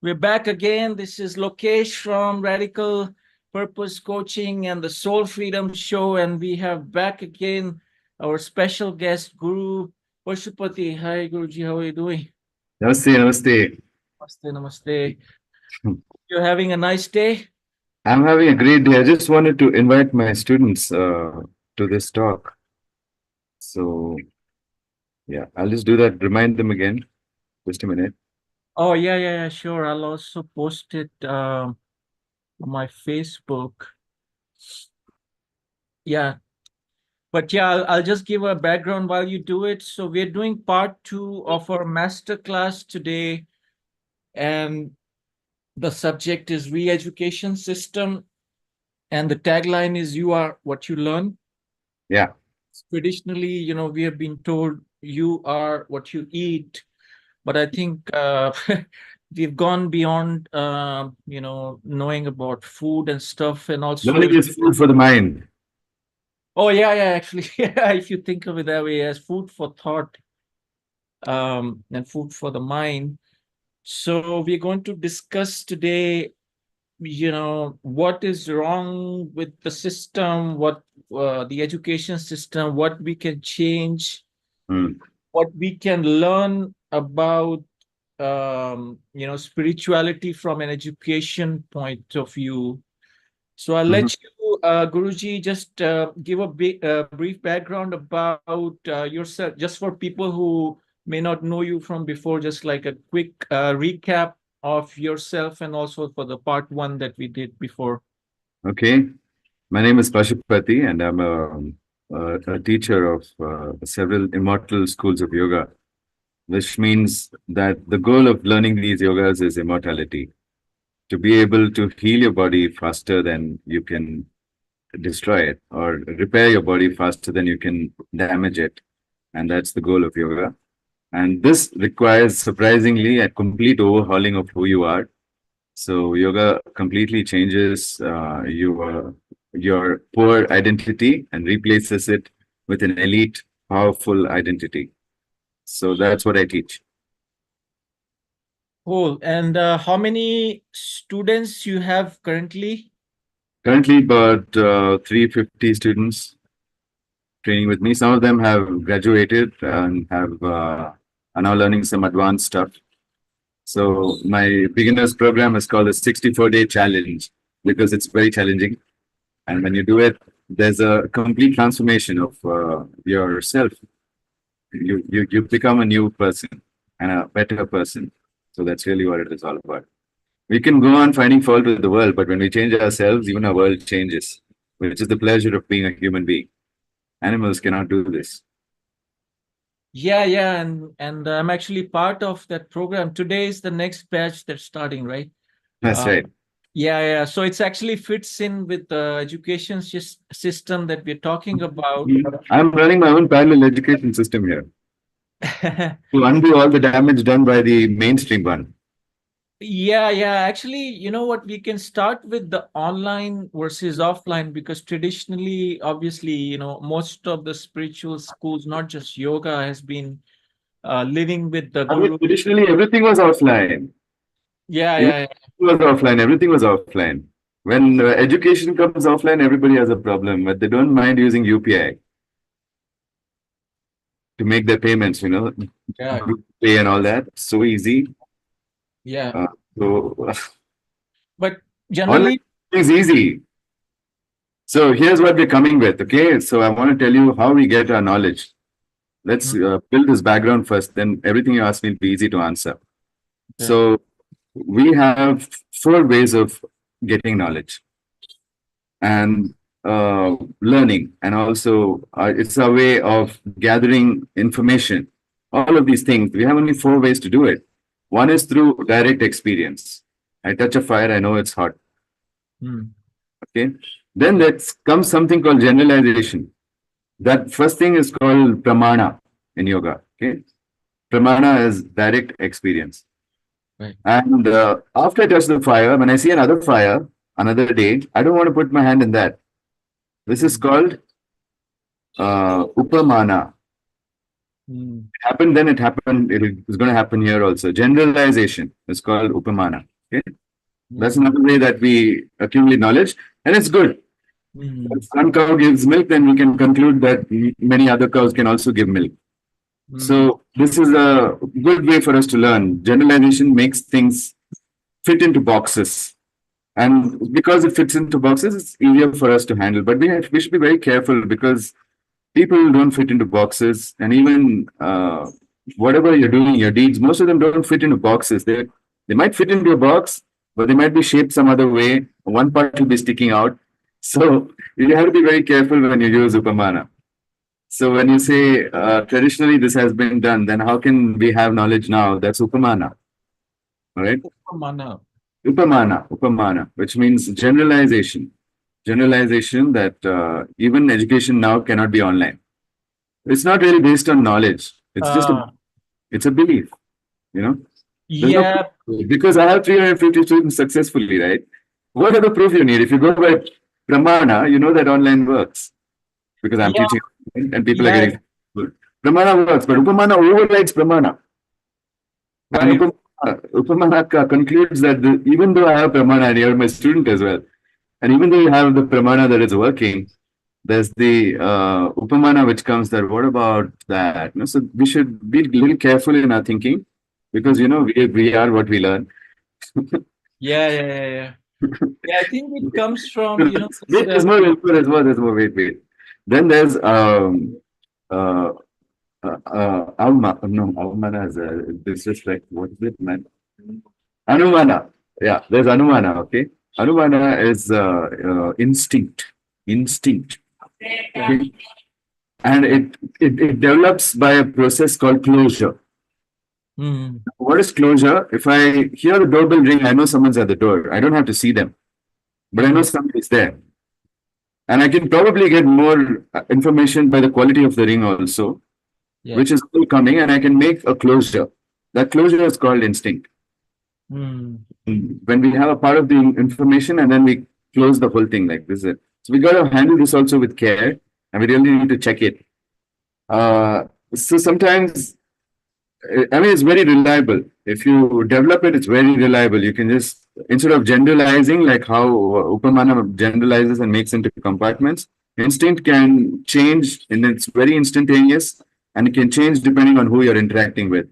We're back again. This is Lokesh from Radical Purpose Coaching and the Soul Freedom Show. And we have back again our special guest, Guru Pashupati. Hi, Guruji. How are you doing? Namaste, namaste. Namaste, namaste. You're having a nice day? I'm having a great day. I just wanted to invite my students to this talk. So, yeah, I'll just do that. Remind them again. Just a minute. Oh, yeah, sure. I'll also post it on my Facebook. Yeah. But yeah, I'll just give a background while you do it. So we're doing part 2 of our masterclass today. And the subject is re-education system. And the tagline is you are what you learn. Yeah. Traditionally, we have been told you are what you eat. But I think we've gone beyond, knowing about food and stuff. And also, Learning is food for the mind. oh, yeah, actually, yeah, if you think of it that way, as food for thought and food for the mind. So we're going to discuss today, what is wrong with the system, what the education system, what we can change, what we can learn about, spirituality from an education point of view. So I'll let you, Guruji, just give a brief background about yourself, just for people who may not know you from before, just like a quick recap of yourself and also for the part 1 that we did before. Okay. My name is Pashupati and I'm a teacher of several immortal schools of yoga, which means that the goal of learning these yogas is immortality. To be able to heal your body faster than you can destroy it, or repair your body faster than you can damage it. And that's the goal of yoga. And this requires, surprisingly, a complete overhauling of who you are. So yoga completely changes your poor identity and replaces it with an elite, powerful identity. So that's what I teach. Cool. And how many students you have currently? Currently, about 350 students training with me. Some of them have graduated and are now learning some advanced stuff. So my beginners program is called the 64-day challenge because it's very challenging. And when you do it, there's a complete transformation of yourself. You become a new person and a better person. So that's really what it is all about. We can go on finding fault with the world, but when we change ourselves, even our world changes, which is the pleasure of being a human being. Animals cannot do this. Yeah, and I'm actually part of that program. Today is the next batch that's starting, right? That's right. Yeah. So it's actually fits in with the education system that we're talking about. I'm running my own parallel education system here to undo all the damage done by the mainstream one. Yeah. Actually, you know what? We can start with the online versus offline because traditionally, obviously, most of the spiritual schools, not just yoga, has been living with the guru. Traditionally, everything was offline. Yeah. Everything was offline. When education comes offline, everybody has a problem, but they don't mind using UPI to make their payments, Yeah. pay and all that. So easy. Yeah. So, but generally, it's easy. So here's what we're coming with. Okay. So I want to tell you how we get our knowledge. Let's build this background first, then everything you ask me will be easy to answer. Yeah. So we have 4 ways of getting knowledge and learning, and also it's a way of gathering information. All of these things, we have only 4 ways to do it. One is through direct experience. I touch a fire, I know it's hot. Okay. Then there comes something called generalization. That first thing is called pramana in yoga. Okay. Pramana is direct experience. Right. And after I touch the fire, when I see another fire, another day, I don't want to put my hand in that. This is called upamana. It happened then, it happened, it's going to happen here also. Generalization is called upamana. Okay? That's another way that we accumulate knowledge, and it's good. If one cow gives milk, then we can conclude that many other cows can also give milk. So this is a good way for us to learn. Generalization makes things fit into boxes. And because it fits into boxes, it's easier for us to handle. But we should be very careful because people don't fit into boxes. And even whatever you're doing, your deeds, most of them don't fit into boxes. They might fit into a box, but they might be shaped some other way. One part will be sticking out. So you have to be very careful when you use Upamana. So when you say traditionally this has been done, then how can we have knowledge now? That's Upamana. All right? Upamana, which means generalization. Generalization that even education now cannot be online. It's not really based on knowledge. It's just it's a belief, you know? Yeah. Because I have 350 students successfully, right? What are the proof you need? If you go by Pramana, you know that online works. Because I'm teaching and people are getting good. Pramana works, but Upamana overrides Pramana. Right. And Upamana concludes that even though I have Pramana and you're my student as well, and even though you have the Pramana that is working, there's the Upamana which comes that what about that? No? So we should be a little careful in our thinking because we are what we learn. Yeah, I think it comes from Wait, there's more. Wait. Then there's Avmana is disrespect. What is it, man? Anumana. Yeah, there's Anumana. Okay, Anumana is instinct. Okay? And it develops by a process called closure. What is closure? If I hear the doorbell ring, I know someone's at the door. I don't have to see them, but I know somebody's there. And I can probably get more information by the quality of the ring also, which is still coming, and I can make a closure. That closure is called instinct. When we have a part of the information and then we close the whole thing like this. So we got to handle this also with care, and we really need to check it. So sometimes, I mean, it's very reliable. If you develop it, it's very reliable. You can just, instead of generalizing, like how Upamana generalizes and makes into compartments, instinct can change and it's very instantaneous and it can change depending on who you're interacting with.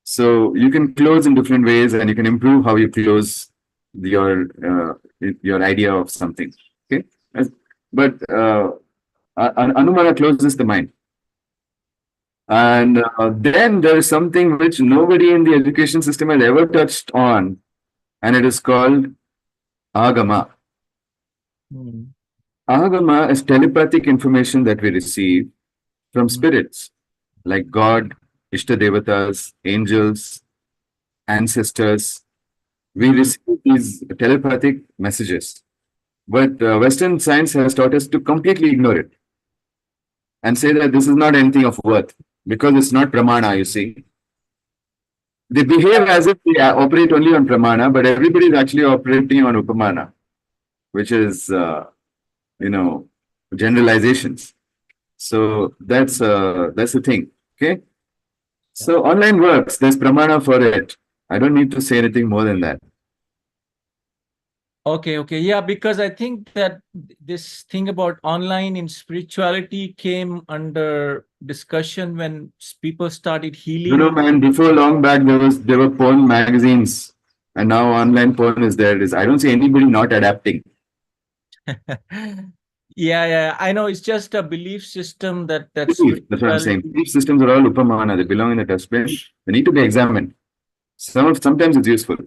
So you can close in different ways and you can improve how you close your idea of something. Okay. But Anumana closes the mind. And then there is something which nobody in the education system has ever touched on, and it is called Agama. Agama is telepathic information that we receive from spirits like God, Ishta Devatas, angels, ancestors. We receive these telepathic messages. But Western science has taught us to completely ignore it and say that this is not anything of worth because it's not Pramana, you see. They behave as if they operate only on Pramana, but everybody is actually operating on Upamana, which is, generalizations. So that's the thing. Okay. So online works. There's Pramana for it. I don't need to say anything more than that. Okay. Yeah, because I think that this thing about online in spirituality came under discussion when people started healing. Man, before long back, there were porn magazines, and now online porn is there. I don't see anybody not adapting. Yeah, I know. It's just a belief system that's what I'm saying. Belief systems are all Upamana. They belong in the dustbin. They need to be examined. Sometimes it's useful.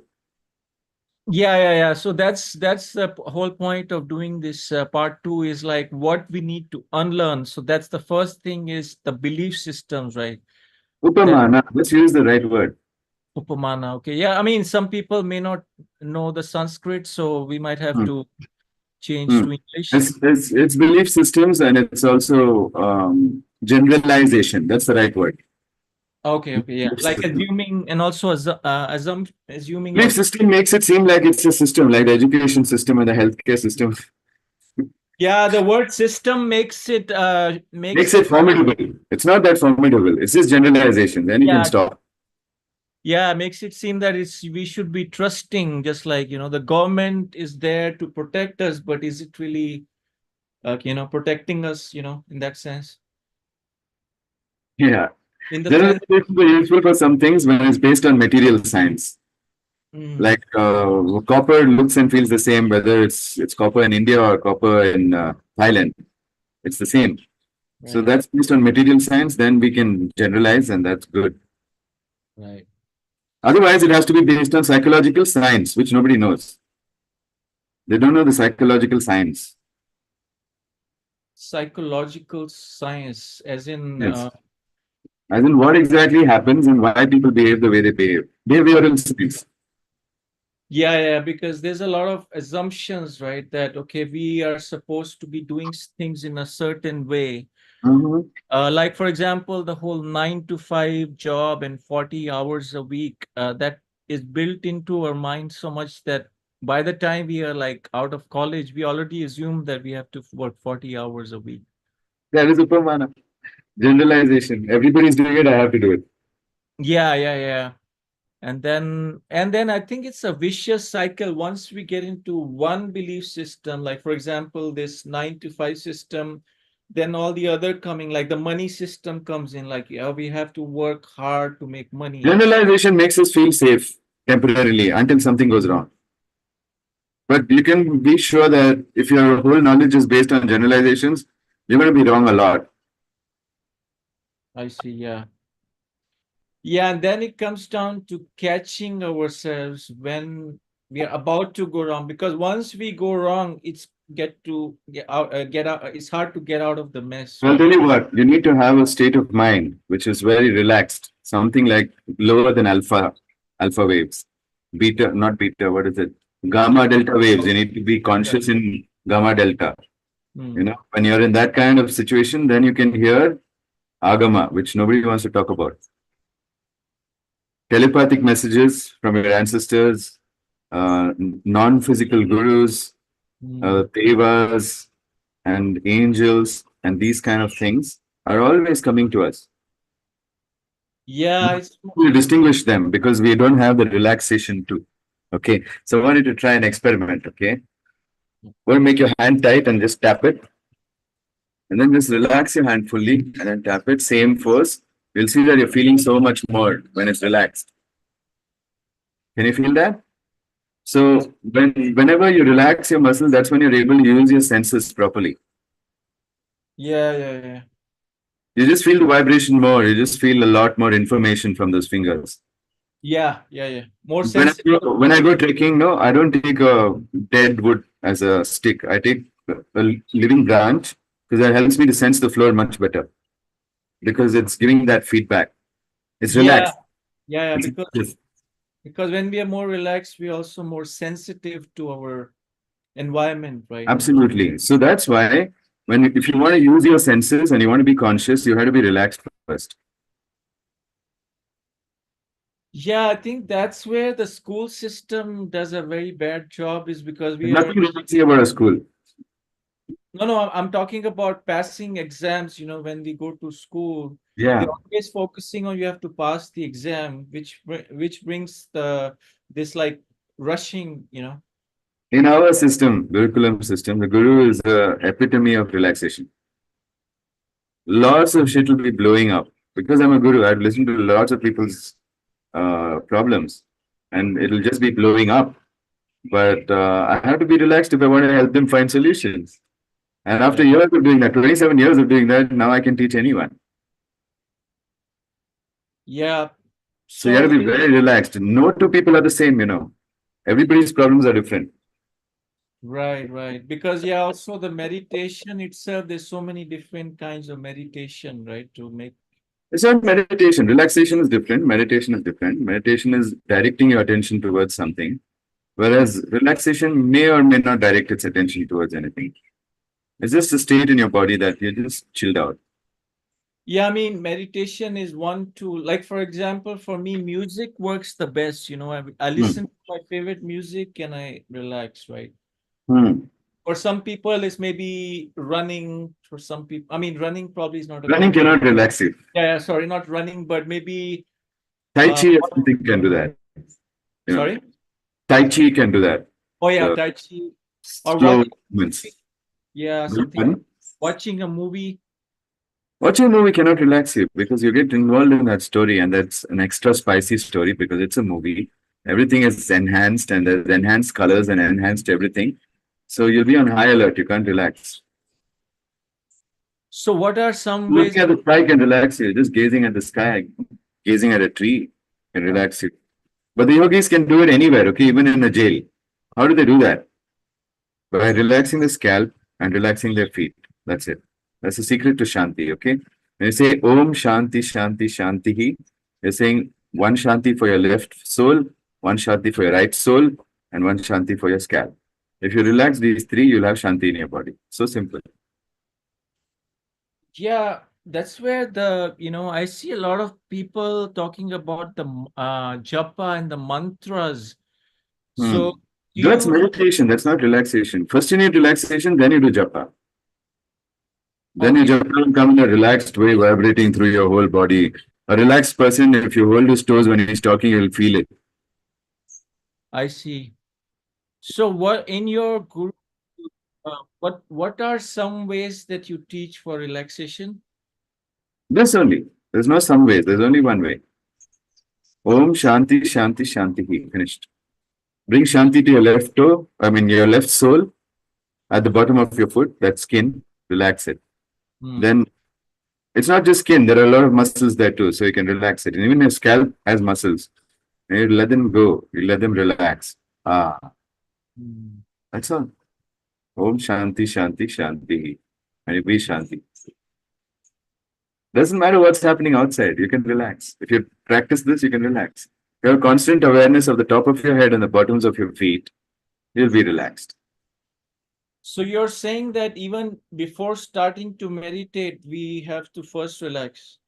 Yeah. So that's the whole point of doing this part 2 is like what we need to unlearn. So that's the first thing is the belief systems, right? Upamana. Let's use the right word. Upamana. Okay. Yeah. I mean, some people may not know the Sanskrit, so we might have to change to English. It's belief systems and it's also generalization. That's the right word. Okay. Yeah. Like assuming and also assuming. Belief system makes it seem like it's a system, like the education system and the healthcare system. Yeah, the word system makes it formidable. It's not that formidable. It's just generalization. Then you can stop. Yeah, it makes it seem that we should be trusting, just like, the government is there to protect us, but is it really, protecting us, in that sense? Yeah. In the sense, Generalization is useful for some things when it's based on material science. mm, Like copper looks and feels the same, whether it's copper in India or copper in Thailand. It's the same. So right, that's based on material science, then we can generalize, and that's good. right. Otherwise, it has to be based on psychological science, which nobody knows. They don't know the psychological science. Psychological science, as in, Yes. As in what exactly happens and why people behave the way they behave. Behavioral skills. yeah, because there's a lot of assumptions, right? That, okay, we are supposed to be doing things in a certain way. Mhm. Like, for example, the whole 9 to 5 job and 40 hours a week, that is built into our mind so much that by the time we are like out of college, we already assume that we have to work 40 hours a week. That is Upamana. Generalization. Everybody's doing it, I have to do it. Yeah. And then I think it's a vicious cycle. Once we get into one belief system, like for example, this 9 to 5 system, then all the other coming, like the money system comes in, like, yeah, we have to work hard to make money. Generalization makes us feel safe temporarily until something goes wrong. But you can be sure that if your whole knowledge is based on generalizations, you're going to be wrong a lot. I see, yeah. Yeah, and then it comes down to catching ourselves when we are about to go wrong, because once we go wrong, it's get out, it's hard to get out of the mess, I'll right? tell you what, you need to have a state of mind which is very relaxed, something like lower than alpha waves. Beta, not beta, what is it? Gamma delta waves. You need to be conscious in gamma delta. Hmm. You know, when you're in that kind of situation, then you can hear agama, which nobody wants to talk about. Telepathic messages from your ancestors, non-physical gurus, Hmm. devas, and angels, and these kind of things are always coming to us. Yeah, it's We distinguish them because we don't have the relaxation too. Okay, so I want you to try an experiment. Okay, go and make your hand tight and just tap it, and then just relax your hand fully and then tap it. Same force. You'll see that you're feeling so much more when it's relaxed. Can you feel that? So whenever you relax your muscle, that's when you're able to use your senses properly. yeah. You just feel the vibration more. You just feel a lot more information from those fingers. Yeah. More When I sensitive. when I go trekking, no, I don't take a dead wood as a stick. I take a living branch because that helps me to sense the floor much better because it's giving that feedback. It's Yeah, relaxed. yeah, It's, because when we are more relaxed, we're also more sensitive to our environment, right? absolutely. So that's why when if you want to use your senses and you want to be conscious, you have to be relaxed first. Yeah, I think that's where the school system does a very bad job, is because There's we are nothing relaxing about a school. no, I'm talking about passing exams, when we go to school, we're Yeah. always focusing on you have to pass the exam, which brings this like rushing. In our system, curriculum system, the guru is the epitome of relaxation. Lots of shit will be blowing up. Because I'm a guru, I've listened to lots of people's problems and it'll just be blowing up. But I have to be relaxed if I want to help them find solutions. And after Right. years of doing that, 27 years of doing that, now I can teach anyone. Yeah. So you have So to be very relaxed. No two people are the same, you know. Everybody's problems are different. right. Because yeah, also the meditation itself, there's so many different kinds of meditation, right? To make It's not meditation. Relaxation is different. Meditation is different. Meditation is directing your attention towards something, whereas relaxation may or may not direct its attention towards anything. It's just a state in your body that you're just chilled out. Yeah, I mean, meditation is one tool. Like, for example, for me, music works the best. I Hmm. listen to my favorite music and I relax, right? Hmm. For some people, it's maybe running. For some people, I mean, running probably is not a Running good. cannot relax you. Yeah, sorry, not running, but maybe Tai Uh, Chi or something can do that. You know, sorry? Tai Chi can do that. Oh yeah, The Tai Chi or slow watching, movements. yeah, something. Pardon? Watching a movie. Watching a movie cannot relax you because you get involved in that story, and that's an extra spicy story because it's a movie. Everything is enhanced, and there's enhanced colors and enhanced everything. So you'll be on high alert. You can't relax. So what are some ways? Looking at the sky can relax you. Just gazing at the sky, gazing at a tree can relax you. But the yogis can do it anywhere, okay, even in a jail. How do they do that? By relaxing the scalp and relaxing their feet. That's it. That's the secret to Shanti, okay? When you say Om Shanti Shanti Shanti, you're saying one Shanti for your left soul, one Shanti for your right soul, and one Shanti for your scalp. If you relax these three, you'll have Shanti in your body. So simple. Yeah, that's where I see a lot of people talking about the japa and the mantras. Hmm. So do That's you, meditation. That's not relaxation. First you need relaxation, then you do japa. Then your okay, japa will come in a relaxed way, vibrating through your whole body. A relaxed person, if you hold his toes when he's talking, you'll feel it. I see. So what in your guru, what are some ways that you teach for relaxation? This only. There's no some way. There's only one way. Om Shanti Shanti Shanti. Finished. Bring Shanti to your left toe. I mean your left sole at the bottom of your foot. That skin. Relax it. Hmm. Then it's not just skin. There are a lot of muscles there too, so you can relax it. And even your scalp has muscles. And you let them go. You let them relax. Ah, Hmm. that's all. Om Shanti Shanti Shanti. And you be Shanti. Doesn't matter what's happening outside. You can relax. If you practice this, you can relax. You have constant awareness of the top of your head and the bottoms of your feet. You'll be relaxed. So you're saying that even before starting to meditate, we have to first relax.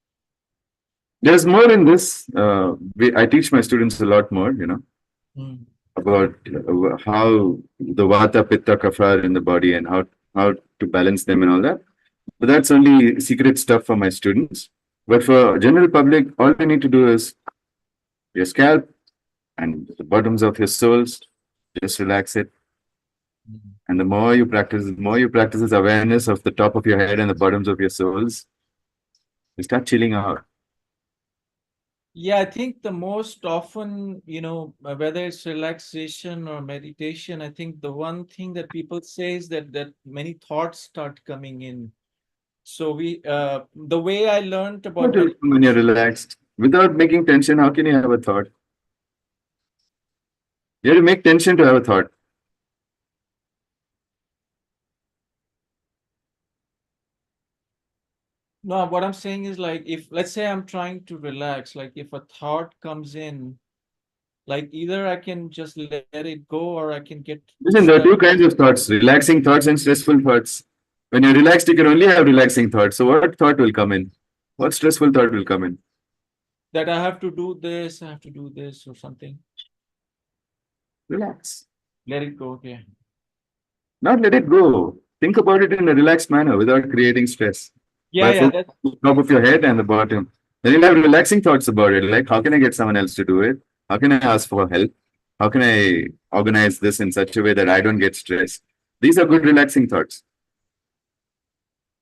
There's more in this. I teach my students a lot more, Hmm. about how the Vata, Pitta, Kapha are in the body and how to balance them and all that. But that's only secret stuff for my students. But for general public, all you need to do is your scalp and the bottoms of your soles, just relax it. Hmm. And the more you practice this awareness of the top of your head and the bottoms of your soles, you start chilling out. Yeah, I think the most often, whether it's relaxation or meditation, I think the one thing that people say is that many thoughts start coming in. So the way I learned about meditation. When you're relaxed, without making tension, how can you have a thought? You have to make tension to have a thought. No, what I'm saying is like if let's say I'm trying to relax, like if a thought comes in, like either I can just let it go or I can get Listen, there are stressed. two kinds of thoughts: relaxing thoughts and stressful thoughts. When you're relaxed, you can only have relaxing thoughts. So, what thought will come in? What stressful thought will come in? That I have to do this, I have to do this or something. Relax. Let it go. Okay. Not let it go. Think about it in a relaxed manner without creating stress. Yeah, By yeah, focusing that's on the top of your head and the bottom. Then you'll have relaxing thoughts about it. Like, how can I get someone else to do it? How can I ask for help? How can I organize this in such a way that I don't get stressed? These are good relaxing thoughts.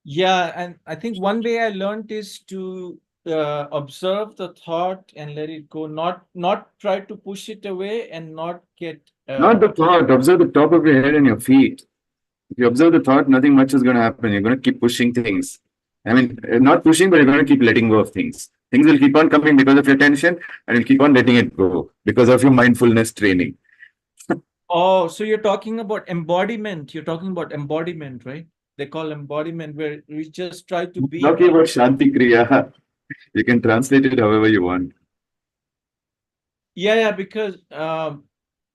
yeah, and I think one way I learned is to observe the thought and let it go, not try to push it away and not get Not the thought. Observe the top of your head and your feet. If you observe the thought, nothing much is going to happen. You're going to keep pushing things. I mean, not pushing, but you're going to keep letting go of things. Things will keep on coming because of your tension, and you'll keep on letting it go because of your mindfulness training. Oh, so you're talking about embodiment. You're talking about embodiment, right? They call embodiment where we just try to be. Talking about Shanti Kriya, you can translate it however you want. Yeah, yeah, because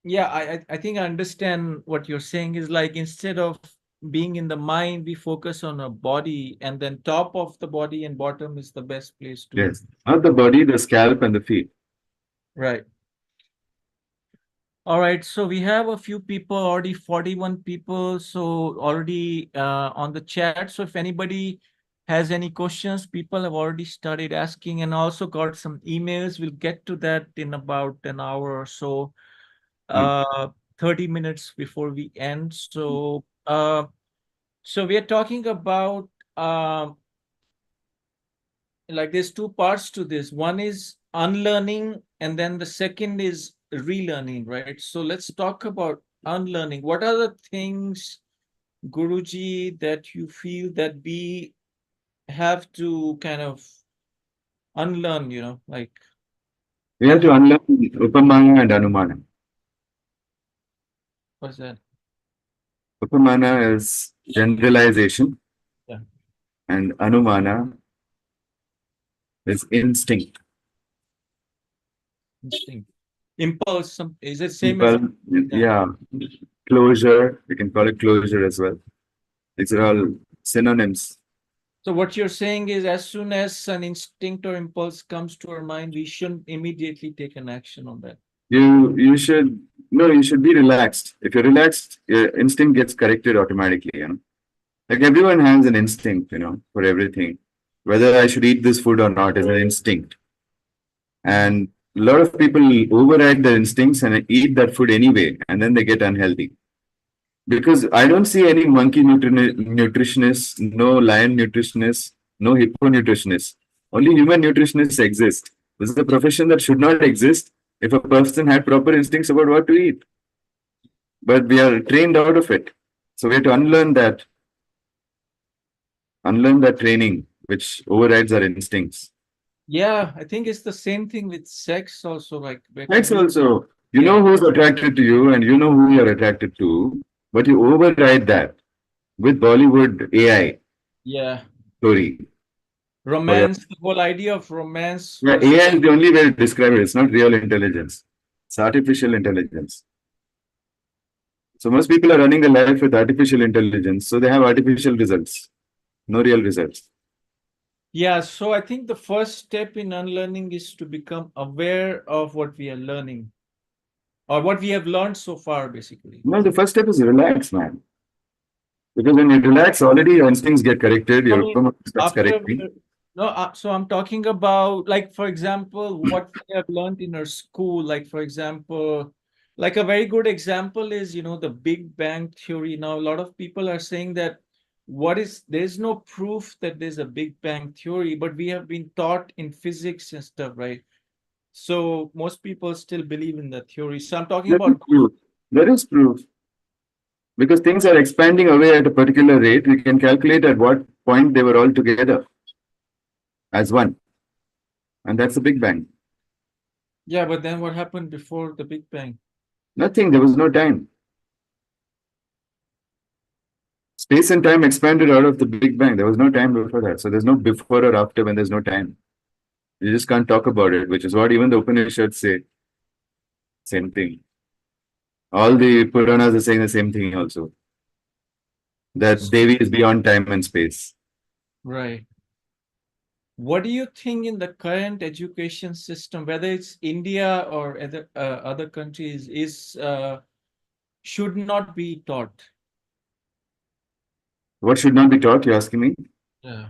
yeah, I think I understand what you're saying is like instead of being in the mind, we focus on a body, and then top of the body and bottom is the best place to. Yes. Not the body, the scalp, and the feet. Right. All right, so we have a few people already, 41 people, so already on the chat. So if anybody has any questions. People have already started asking and also got some emails. We'll get to that in about an hour or so, 30 minutes before we end. So, so we are talking about like there's two parts to this. One is unlearning, and then the second is relearning, right? So let's talk about unlearning. What are the things, Guruji, that you feel that we have to kind of unlearn, like We have to unlearn Upamana and Anumana. what's that? Upamana is generalization, Yeah, and Anumana is instinct. instinct. Impulse, is it same as Simple, yeah. Closure, we can call it closure as well. These are all synonyms. so what you're saying is as soon as an instinct or impulse comes to our mind, we shouldn't immediately take an action on that. You should no, you should be relaxed. If you're relaxed, your instinct gets corrected automatically, Like everyone has an instinct, for everything. Whether I should eat this food or not is an instinct. And a lot of people override their instincts and eat that food anyway, and then they get unhealthy. Because I don't see any monkey nutritionists, no lion nutritionists, no hippo nutritionists. Only human nutritionists exist. This is a profession that should not exist if a person had proper instincts about what to eat. But we are trained out of it. So we have to unlearn that training which overrides our instincts. Yeah, I think it's the same thing with sex also. Like Sex also, you know who's attracted to you and you know who you're attracted to, but you override that with Bollywood AI yeah, story. romance, the whole idea of romance. Yeah, AI is the only way to describe it. It's not real intelligence. It's artificial intelligence. So most people are running their life with artificial intelligence. So they have artificial results, no real results. Yeah, so I think the first step in unlearning is to become aware of what we are learning or what we have learned so far, basically. No, the first step is relax, man. Because when you relax, already your instincts get corrected, your upper starts After correcting. no, so I'm talking about, like, for example, what we have learned in our school. Like, for example, like a very good example is, the Big Bang Theory. Now, a lot of people are saying that there's no proof that there's a Big Bang Theory, but we have been taught in physics and stuff, right? So most people still believe in that theory. So I'm talking There is about, proof. There is proof. Because things are expanding away at a particular rate, we can calculate at what point they were all together as one. And that's the Big Bang. yeah, but then what happened before the Big Bang? Nothing, there was no time. Space and time expanded out of the Big Bang. There was no time before that. So there's no before or after when there's no time. You just can't talk about it, which is what even the Upanishads say. Same thing. All the Puranas are saying the same thing also. That Devi is beyond time and space. Right. What do you think in the current education system, whether it's India or other countries, should not be taught? What should not be taught, you're asking me? Yeah.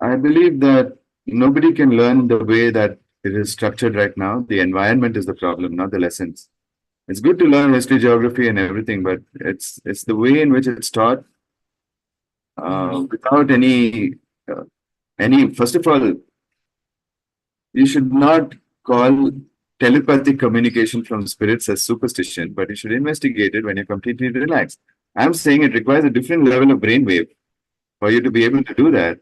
I believe that nobody can learn the way that it is structured right now. The environment is the problem, not the lessons. It's good to learn history, geography, and everything, but it's the way in which it's taught without any. First of all, you should not call telepathic communication from spirits as superstition, but you should investigate it when you're completely relaxed. I'm saying it requires a different level of brainwave for you to be able to do that.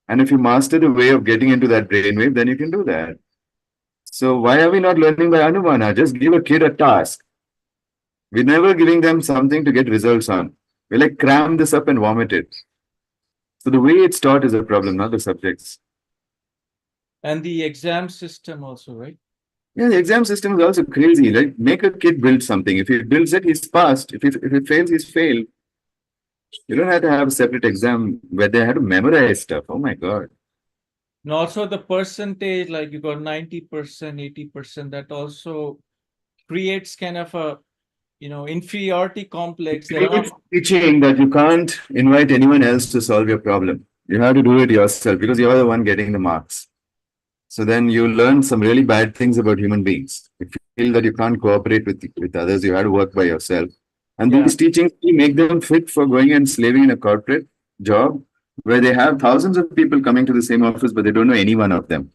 And if you master the way of getting into that brainwave, then you can do that. So why are we not learning by Anumana? Just give a kid a task. We're never giving them something to get results on. We like cram this up and vomit it. So the way it's taught is a problem, not the subjects. And the exam system also, right? Yeah, the exam system is also crazy. Like, make a kid build something. If he builds it, he's passed. If he fails, he's failed. You don't have to have a separate exam where they have to memorize stuff. Oh my God. And also the percentage, like you got 90%, 80%, that also creates kind of a inferiority complex. There are It's teaching that you can't invite anyone else to solve your problem. You have to do it yourself because you're the one getting the marks. So then you learn some really bad things about human beings. If you feel that you can't cooperate with others, you have to work by yourself. And yeah, these teachings make them fit for going and slaving in a corporate job where they have thousands of people coming to the same office, but they don't know any one of them.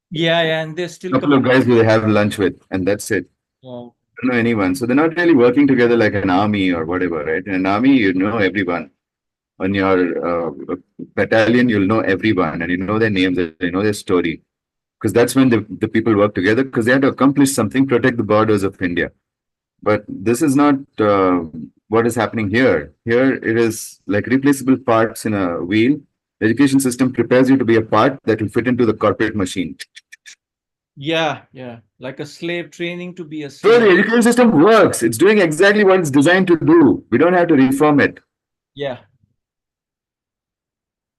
yeah, and they're A still couple of guys who they have lunch with, and that's it. yeah, Don't know anyone. So they're not really working together like an army or whatever, right? In an army, you know everyone. On your battalion, you'll know everyone and you know their names, and you know their story. Because that's when the people work together because they have to accomplish something, protect the borders of India. But this is not what is happening here. Here it is like replaceable parts in a wheel. The education system prepares you to be a part that will fit into the corporate machine. yeah, like a slave training to be a So the slave. education system works. It's doing exactly what it's designed to do. We don't have to reform it. Yeah.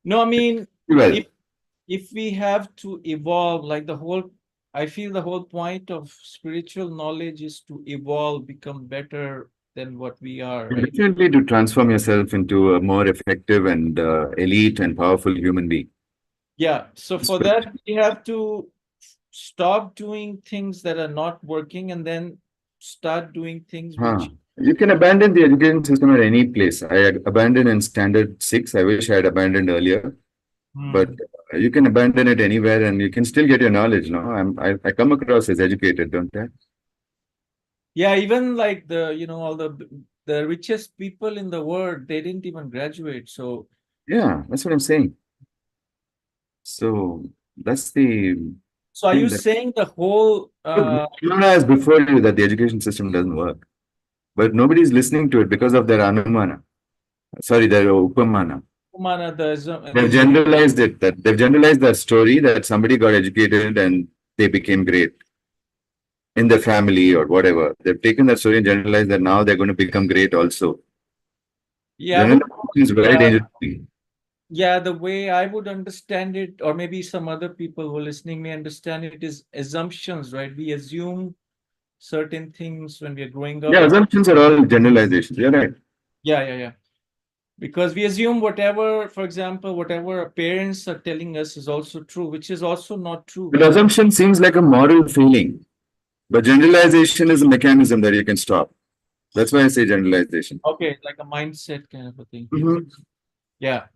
No, I mean, Well, if we have to evolve, like I feel the whole point of spiritual knowledge is to evolve, become better than what we are, right? definitely to transform yourself into a more effective and elite and powerful human being. Yeah. So for that, we have to stop doing things that are not working and then start doing things Huh. which. You can abandon the education system at any place. I had abandoned in standard six. I wish I had abandoned earlier, but Hmm. you can abandon it anywhere and you can still get your knowledge. No, I come across as educated, don't I? Yeah, even like all the richest people in the world, they didn't even graduate. So Yeah, that's what I'm saying. So that's the are thing you that saying the whole Luna has before you that the education system doesn't work, but nobody's listening to it because of their anumana. Sorry, their upamana. Kumana, They've generalized it. That they've generalized that story that somebody got educated and they became great in the family or whatever. They've taken that story and generalized that now they're going to become great also. yeah, but Generalization is very yeah, dangerous. yeah, the way I would understand it, or maybe some other people who are listening may understand it, is assumptions, right? We assume certain things when we are growing up. Yeah, assumptions are all generalizations. You're right. Yeah. Because we assume whatever, for example, whatever our parents are telling us is also true, which is also not true. But assumption seems like a moral failing, but generalization is a mechanism that you can stop. That's why I say generalization. Okay, like a mindset kind of a thing. Mhm. Yeah.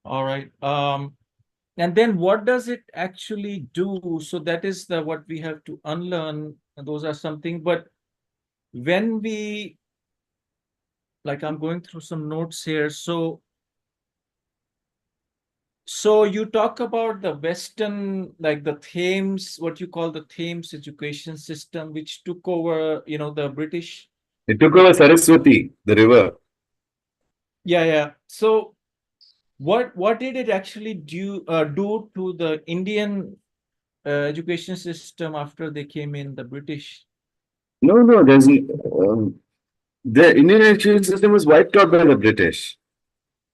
All right. And then what does it actually do? So that is the what we have to unlearn. And those are something. But when we, like, I'm going through some notes here. So you talk about the Western, like the Thames, what you call the Thames education system, which took over, the British. It took over Saraswati, the river. Yeah. So what did it actually do to the Indian education system after they came in, the British? No, the Indian education system was wiped out by the British.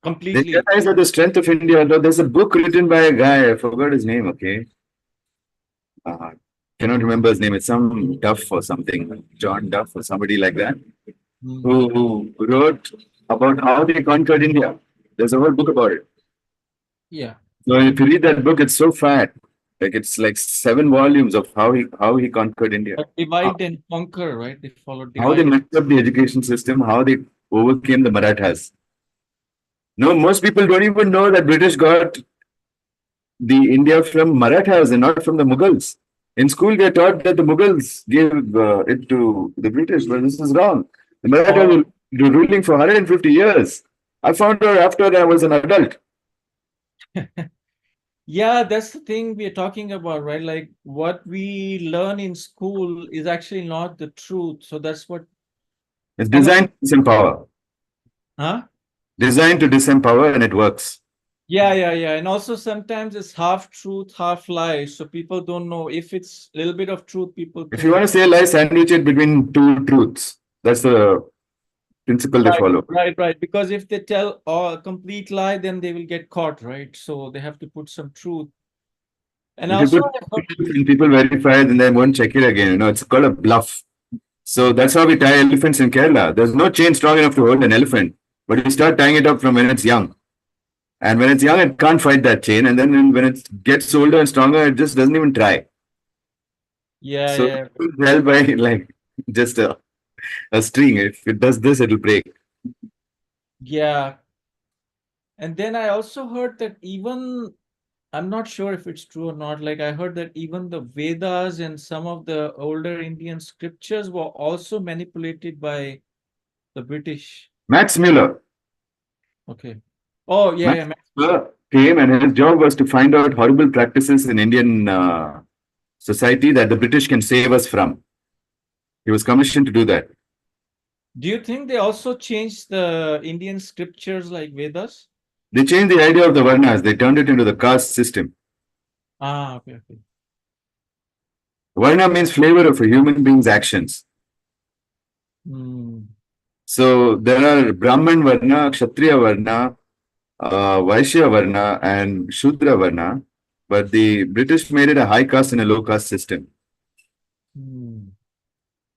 They Completely. realized that the strength of India. There's a book written by a guy. I forgot his name. Okay, uh, cannot remember his name. It's some Duff or something, John Duff or somebody like that, Mm. who wrote about how they conquered India. There's a whole book about it. Yeah. So if you read that book, it's so fat. Like it's like 7 volumes of how he conquered India. But divide and conquer, right? They followed How they divide. messed up the education system, how they overcame the Marathas. No, most people don't even know that British got the India from Marathas and not from the Mughals. In school, they're taught that the Mughals gave it to the British, but this is wrong. The Marathas Oh, were ruling for 150 years. I found out after I was an adult. yeah, that's the thing we're talking about, right? Like what we learn in school is actually not the truth. So that's what, It's and designed to disempower. huh? Designed to disempower, and it works. Yeah. And also sometimes it's half truth, half lie. So people don't know if it's a little bit of truth, people If you think want to say a lie, sandwich it between two truths. That's the principle they follow. right. Because if they tell a complete lie, then they will get caught, right? So they have to put some truth. And If you also, put truth and people verify it, then they won't check it again. It's called a bluff. So that's how we tie elephants in Kerala. There's no chain strong enough to hold an elephant, but you start tying it up from when it's young. And when it's young, it can't fight that chain. And then when it gets older and stronger, it just doesn't even try. Yeah, So yeah, it's held by like just a string. If it does this, it'll break. yeah. And then I also heard that even, I'm not sure if it's true or not, like I heard that even the Vedas and some of the older Indian scriptures were also manipulated by the British. Max Muller. Okay. Oh, yeah, Max yeah. Muller came and his job was to find out horrible practices in Indian society that the British can save us from. He was commissioned to do that. Do you think they also changed the Indian scriptures like Vedas? They changed the idea of the Varnas. They turned it into the caste system. Ah, okay, okay. Varna means flavor of a human being's actions. Hmm. So there are Brahman Varna, Kshatriya Varna, Vaishya Varna, and Shudra Varna. But the British made it a high caste and a low caste system. Hmm.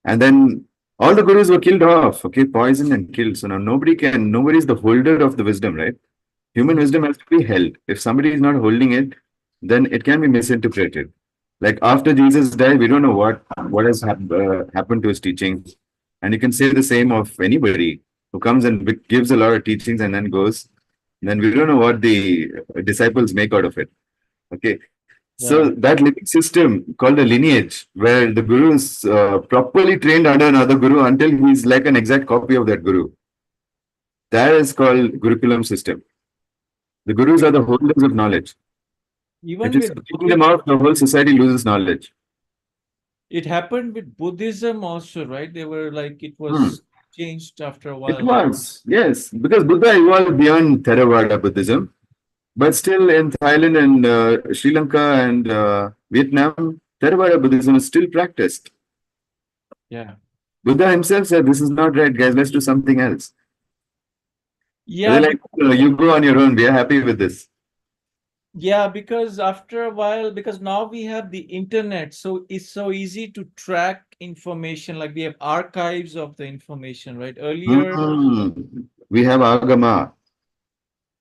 And then all the gurus were killed off, okay, poisoned and killed. So now nobody is the holder of the wisdom, right? Human wisdom has to be held. If somebody is not holding it, then it can be misinterpreted. Like after Jesus died, we don't know what has happened to his teachings. And you can say the same of anybody who comes and gives a lot of teachings and then goes. Then we don't know what the disciples make out of it. Okay. Yeah. So that living system called a lineage, where the guru is properly trained under another guru until he's like an exact copy of that guru. That is called Gurukulam system. The gurus are the holders of knowledge. If Even you with start taking them off, the whole society loses knowledge. it happened with Buddhism also, right? They were like it Hmm. was changed after a It while. was, yes, because Buddha evolved beyond Theravada Buddhism, but still in Thailand and Sri Lanka and Vietnam, Theravada Buddhism is still practiced. Yeah. Buddha himself said, "This is not right, guys. Let's do something else." Yeah, They're like, "You go on your own. We are happy with this." yeah, because after a while, because now we have the internet, so it's so easy to track information. Like we have archives of the information, right? Earlier, Hmm. We have Agama,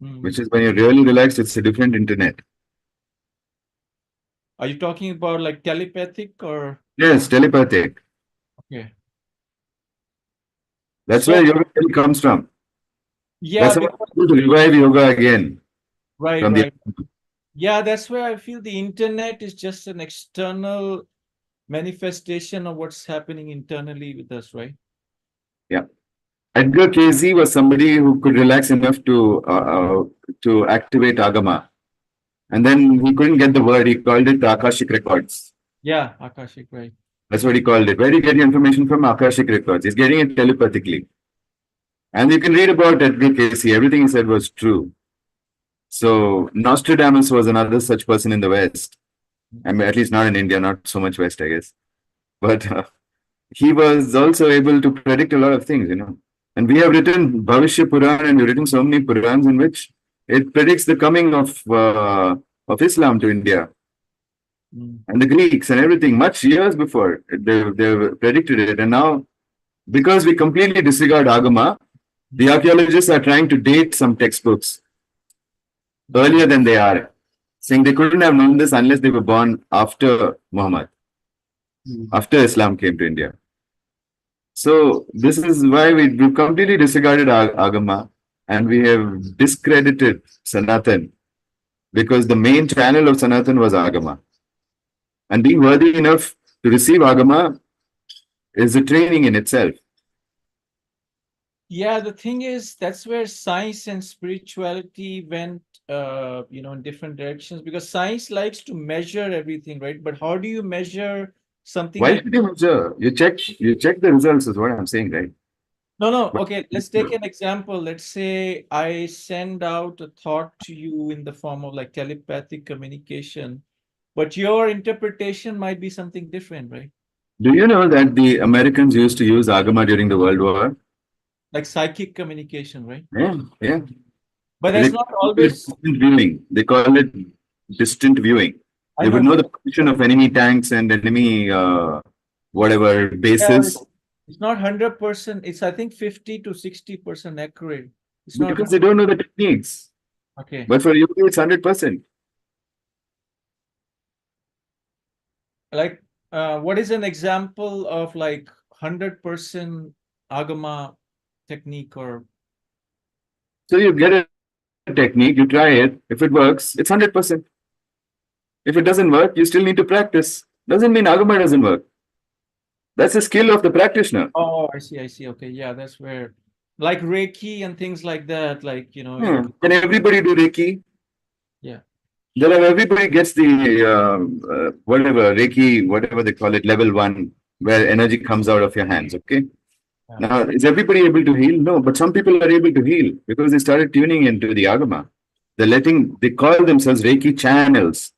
Hmm. which is when you're really relaxed, it's a different internet. Are you talking about like telepathic or Yes, telepathic. okay? That's So where yoga really comes from. yeah, That's why because people to revive yoga again right, from the. right. Yeah, that's where I feel the internet is just an external manifestation of what's happening internally with us, right? Yeah. Edgar Casey was somebody who could relax enough to activate Agama. And then he couldn't get the word. He called it Akashic Records. Yeah, Akashic, right. That's what he called it. Where do you get your information from? Akashic Records. He's getting it telepathically. And you can read about Edgar Casey. Everything he said was true. So Nostradamus was another such person in the West. I mean, at least not in India, not so much West, I guess. But he was also able to predict a lot of things, you know. And we have written Bhavishya Puran and we've written so many Purans in which it predicts the coming of Islam to India Mm. and the Greeks and everything much years before they predicted it. And now, because we completely disregard Agama, the archaeologists are trying to date some textbooks earlier than they are, saying they couldn't have known this unless they were born after Muhammad, after Islam came to India. So this is why we completely disregarded Agama and we have discredited Sanatan because the main channel of Sanatan was Agama. And being worthy enough to receive Agama is a training in itself. Yeah, the thing is, that's where science and spirituality went, in different directions because science likes to measure everything, right? But how do you measure something Why like should you measure? You check the results is what I'm saying, right? no, no. But Okay, let's take an example. Let's say I send out a thought to you in the form of like telepathic communication, but your interpretation might be something different, right? do you know that the Americans used to use Agama during the World War? Like psychic communication, right? Yeah, yeah. But They that's not call it always, distant viewing. They call it distant viewing. I They would know. know the position of enemy tanks and enemy whatever Yeah, bases It's not 100%. It's, I think, 50 to 60% accurate. It's not Because they don't know the techniques. okay. But for yoga, it's 100%. Like, what is an example of like 100% Agama technique or? So you get a technique, you try it. If it works, it's 100%. If it doesn't work, you still need to practice. Doesn't mean Agama doesn't work. That's the skill of the practitioner. Oh, I see. I see. Okay. Yeah, that's where, like Reiki and things like that, like, you know, you Can everybody do Reiki? yeah. There are everybody gets the whatever Reiki, whatever they call it, level 1, where energy comes out of your hands. Okay. Yeah. Now, is everybody able to heal? No, but some people are able to heal because they started tuning into the Agama. They call themselves Reiki channels.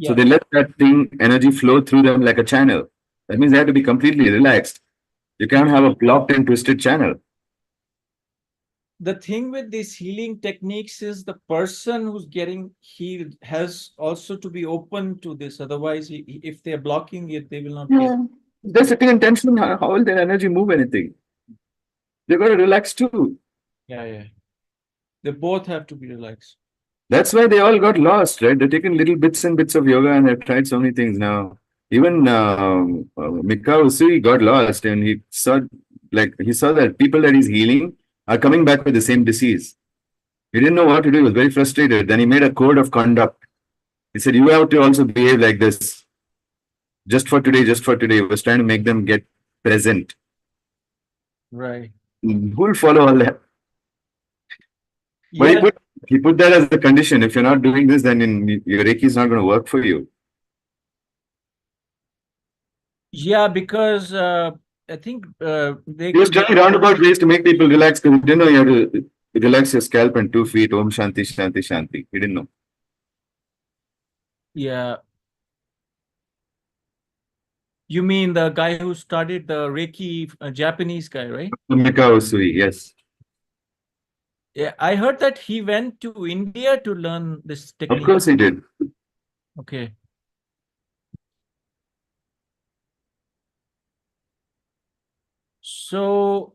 So Yeah. they let that thing, energy flow through them like a channel. That means they have to be completely relaxed. You can't have a blocked and twisted channel. The thing with these healing techniques is the person who's getting healed has also to be open to this. Otherwise, if they're blocking it, they will not get. They're sitting in tension. How will their energy move anything? They've got to relax too. Yeah, yeah. They both have to be relaxed. That's why they all got lost, right? They're taking little bits and bits of yoga and they've tried so many things now. Even Mikao Usui got lost and he saw that people that he's healing are coming back with the same disease. He didn't know what to do. He was very frustrated. Then he made a code of conduct. He said, you have to also behave like this. Just for today, just for today. He was trying to make them get present. Right. Who'll follow all that? But Yeah, he put that as a condition. If you're not doing this, then your Reiki is not going to work for you. yeah, because I think they He was trying roundabout ways to make people relax because he didn't know you had to relax your scalp and 2 feet. Om Shanti, Shanti, Shanti. He didn't know. yeah. You mean the guy who studied the Reiki, Japanese guy, right? Mikao Usui, yes. Yeah, I heard that he went to India to learn this Of technique. course he did. Okay. So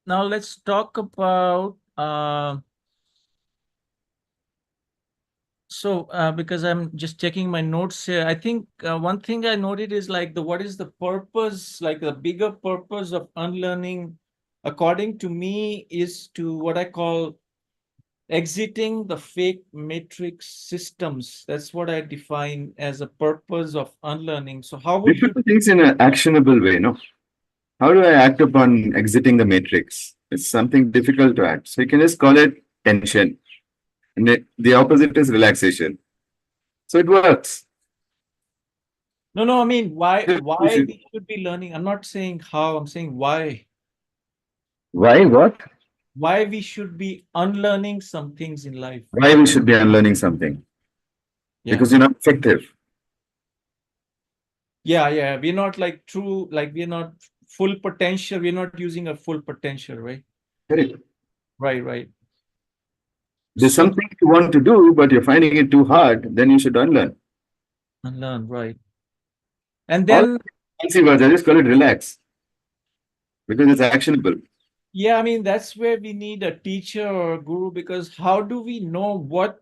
now let's talk about because I'm just checking my notes here. I think one thing I noted is like what is the purpose, like the bigger purpose of unlearning, according to me, is to what I call exiting the fake matrix systems. That's what I define as a purpose of unlearning. So how We would should you? do things in an actionable way, no? How do I act upon exiting the matrix? It's something difficult to act. So you can just call it tension. And the opposite is relaxation. So it works. No, I mean, why should- we should be learning? I'm not saying how, I'm saying why. Why? What? Why we should be unlearning some things in life. Why we should be unlearning something? Yeah. Because you're not effective. Yeah. We're not like true, like we're not full potential. We're not using a full potential, right? Correct. Right. There's So something you want to do, but you're finding it too hard, then you should unlearn. unlearn, right. And All then, fancy words, I just call it relax because it's actionable. yeah, I mean, that's where we need a teacher or a guru, because how do we know what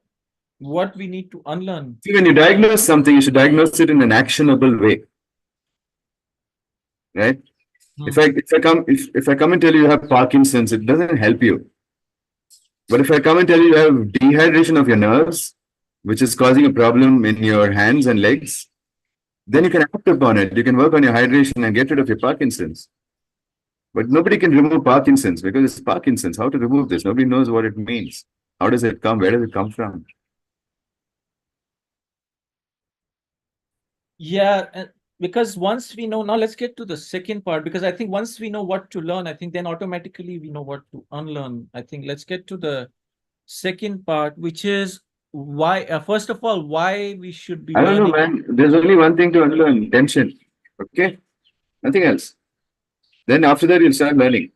we need to unlearn? See, when you diagnose something, you should diagnose it in an actionable way. Right? If I come and tell you have Parkinson's, it doesn't help you. But if I come and tell you have dehydration of your nerves, which is causing a problem in your hands and legs, then you can act upon it. You can work on your hydration and get rid of your Parkinson's. But nobody can remove Parkinson's because it's Parkinson's. How to remove this? Nobody knows what it means. How does it come? Where does it come from? Yeah, because once we know, now let's get to the second part, because I think once we know what to learn, I think then automatically we know what to unlearn. I think let's get to the second part, which is why, first of all, why we should be I don't know, learning. man. There's only one thing to unlearn tension. Okay? Nothing else. Then after that, you'll start learning.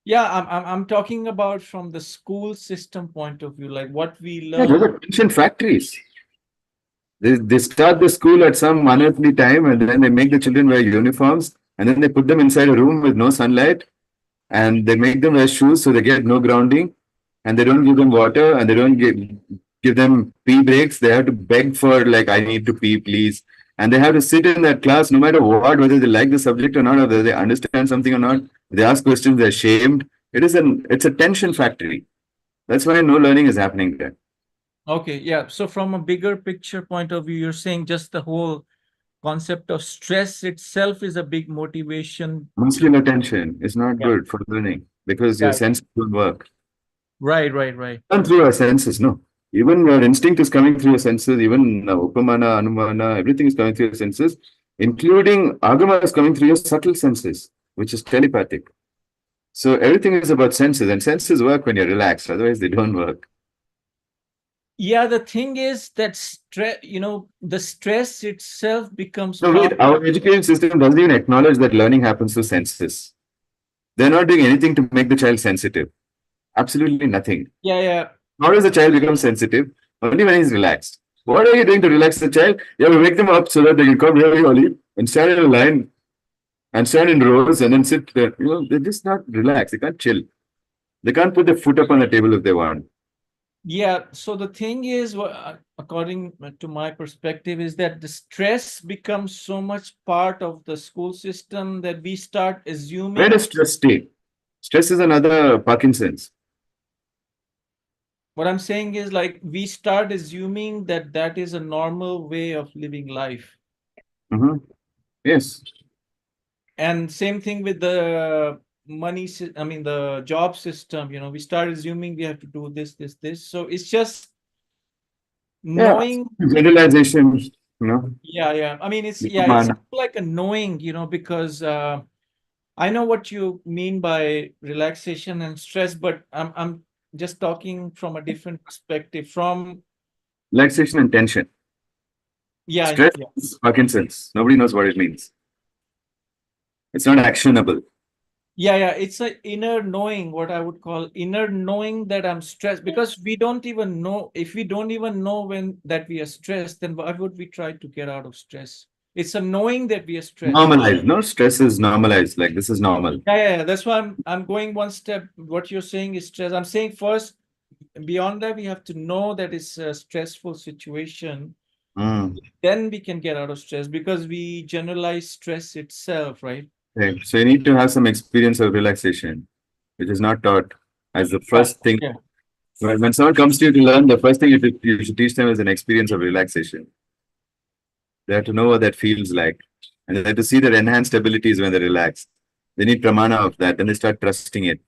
Yeah, I'm talking about from the school system point of view, like what we Yeah, those learn. are tension factories. They start the school at some unearthly time and then they make the children wear uniforms and then they put them inside a room with no sunlight, and they make them wear shoes so they get no grounding, and they don't give them water, and they don't give them pee breaks. They have to beg for, like, I need to pee, please. And they have to sit in that class no matter what, whether they like the subject or not, or whether they understand something or not. They ask questions, they're shamed. It's a tension factory. That's why no learning is happening there. Okay, yeah. So from a bigger picture point of view, you're saying just the whole concept of stress itself is a big motivation. Muscular tension is not Yeah. good for learning because your Yeah. senses don't work. Right. And through our senses, no. Even your instinct is coming through your senses, even Upamana, Anumana, everything is coming through your senses, including Agama is coming through your subtle senses, which is telepathic. So everything is about senses, and senses work when you're relaxed, otherwise they don't work. Yeah, the thing is that stress, the stress itself becomes No, wait, our education system doesn't even acknowledge that learning happens through senses. They're not doing anything to make the child sensitive. Absolutely nothing. Yeah. How does the child become sensitive? Only when he's relaxed. What are you doing to relax the child? You have to wake them up so that they can come really early and stand in a line and stand in rows and then sit there. They're just not relaxed. They can't chill. They can't put their foot up on the table if they want. Yeah, so the thing is, according to my perspective, is that the stress becomes so much part of the school system that we start assuming. Where does stress stay? Stress is another Parkinson's. What I'm saying is, like, we start assuming that that is a normal way of living life. Yes. And same thing with the money, the job system, we start assuming we have to do this. So it's just knowing. Generalization, Yeah. I mean, it's like a knowing, because I know what you mean by relaxation and stress, but I'm just talking from a different perspective. From relaxation and tension. Stress is Parkinson's. Nobody knows what it means. It's not actionable. Yeah. It's an inner knowing, what I would call inner knowing that I'm stressed, because we don't even know. If we don't even know when that we are stressed, then why would we try to get out of stress? It's a knowing that we are stressed. Normalized. No, stress is normalized. Like, this is normal. Yeah. That's why I'm going one step. What you're saying is stress. I'm saying first, beyond that, we have to know that it's a stressful situation. Then we can get out of stress, because we generalize stress itself, right? Okay. So you need to have some experience of relaxation, which is not taught as the first thing. Yeah. When someone comes to you to learn, the first thing you should teach them is an experience of relaxation. They have to know what that feels like. And they have to see their enhanced abilities when they relax. They need pramana of that. Then they start trusting it.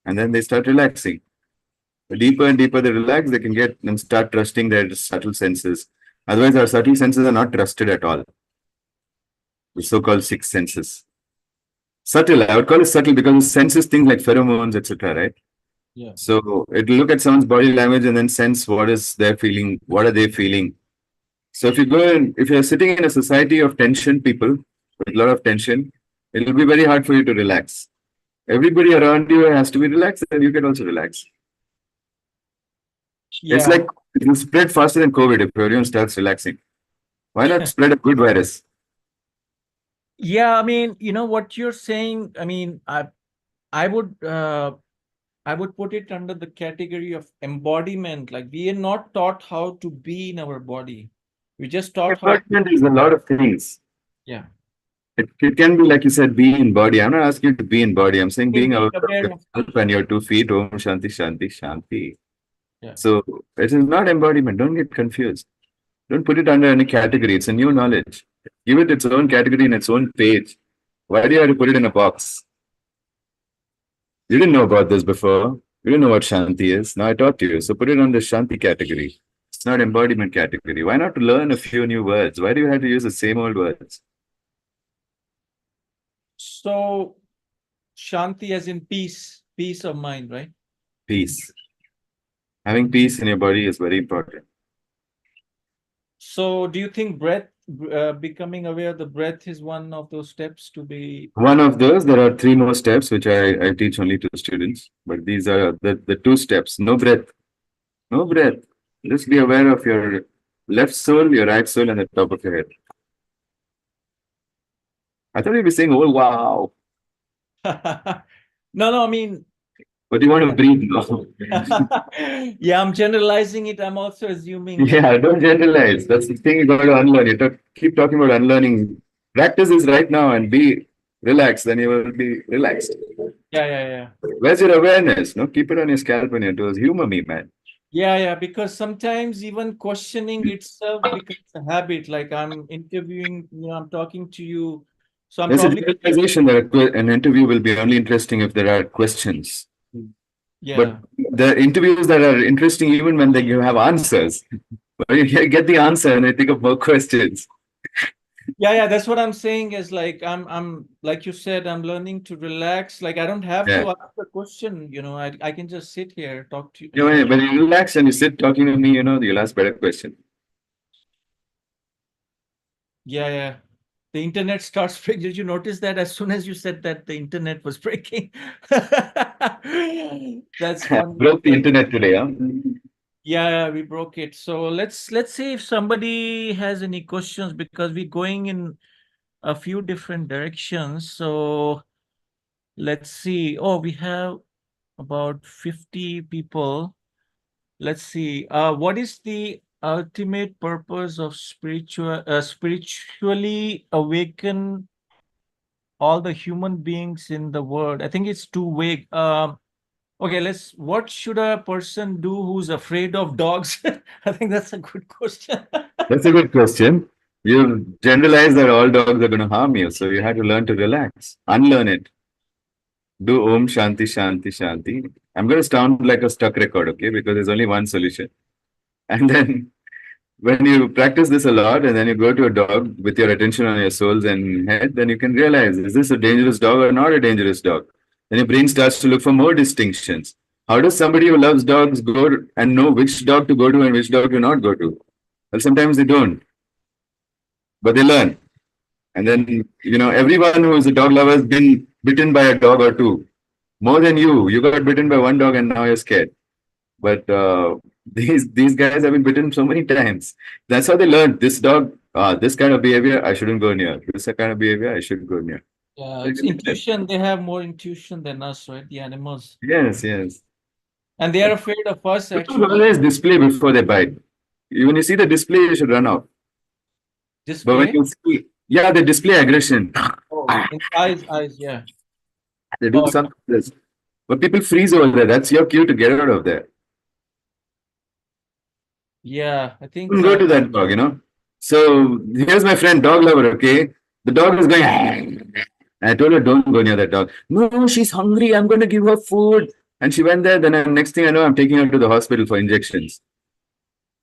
And then they start relaxing. The deeper and deeper they relax, they can get and start trusting their subtle senses. Otherwise, our subtle senses are not trusted at all. The so-called six senses. Subtle, I would call it subtle because it senses things like pheromones, etc. Right? Yeah. So it will look at someone's body language and then sense what is their feeling, what are they feeling. So if you're sitting in a society of tension, people with a lot of tension, it will be very hard for you to relax. Everybody around you has to be relaxed, and you can also relax. Yeah. It's like it will spread faster than COVID if everyone starts relaxing. Why not spread a good virus? Yeah, I mean, what you're saying. I mean, I would put it under the category of embodiment. Like, we are not taught how to be in our body. We just taught how. Embodiment is a lot of things. Yeah. It can be, like you said, be in body. I'm not asking you to be in body. I'm saying being aware of yourself and your 2 feet. Om Shanti Shanti Shanti. Yeah. So it is not embodiment. Don't get confused. Don't put it under any category. It's a new knowledge. Give it its own category in its own page. Why do you have to put it in a box? You didn't know about this before. You didn't know what Shanti is. Now I taught you. So put it on the Shanti category. It's not embodiment category. Why not learn a few new words? Why do you have to use the same old words? So Shanti as in peace of mind, right? Peace. Having peace in your body is very important. So do you think becoming aware of the breath is one of those steps to be? One of those, there are 3 more steps, which I teach only to students. But these are the 2 steps. No breath. No breath. Just be aware of your left soul, your right soul, and the top of your head. I thought you'd be saying, oh, wow. No, I mean, But you want to breathe now. yeah, I'm generalizing it. I'm also assuming that. Yeah, don't generalize. That's the thing you got to unlearn. Keep talking about unlearning. Practice this right now and be relaxed, then you will be relaxed. Yeah. Where's your awareness? No, keep it on your scalp and your toes. Humor me, man. Yeah, because sometimes even questioning itself becomes a habit. Like I'm interviewing, I'm talking to you. So I'm There's a probably, generalization that an interview will be only interesting if there are questions. But yeah. the interviews that are interesting even when you have answers. But you get the answer and I think of more questions. Yeah, that's what I'm saying is like I'm like you said, I'm learning to relax. Like I don't have Yeah. to ask a question, I can just sit here, talk to you. You know, when you relax and you sit talking to me, you'll ask better questions. Yeah. The internet starts breaking. Did you notice that as soon as you said that the internet was breaking? That's fun. Broke the internet today, huh? Yeah, we broke it. So let's see if somebody has any questions because we're going in a few different directions. So let's see. Oh, we have about 50 people. Let's see. What is the ultimate purpose of spiritually awaken all the human beings in the world? I think it's too vague. Okay, what should a person do who's afraid of dogs? I think that's a good question. That's a good question. You generalize that all dogs are going to harm you, so you have to learn to relax, unlearn it. Do Om Shanti Shanti Shanti. I'm going to sound like a stuck record, okay? Because there's only one solution. And then when you practice this a lot and then you go to a dog with your attention on your soles and head, then you can realize, is this a dangerous dog or not a dangerous dog? Then your brain starts to look for more distinctions. How does somebody who loves dogs go and know which dog to go to and which dog to not go to? Well, sometimes they don't, but they learn. And then, everyone who is a dog lover has been bitten by a dog or two. More than you. You got bitten by one dog and now you're scared. But these guys have been bitten so many times. That's how they learned. This dog, this kind of behavior, I shouldn't go near. This kind of behavior, I should go near. Yeah, it's intuition. They have more intuition than us, right? The animals. Yes. And they are afraid of us, People actually. always display before they bite. When you see the display, you should run off. But when Display? you see, yeah, they display aggression. Oh, in eyes, yeah. They do Oh, something else. But people freeze over there. That's your cue to get out of there. yeah, I think, Don't go to that dog. So here's my friend, dog lover, okay? The dog is going, and I told her, don't go near that dog. No, she's hungry. I'm going to give her food. And she went there. Then next thing I know, I'm taking her to the hospital for injections.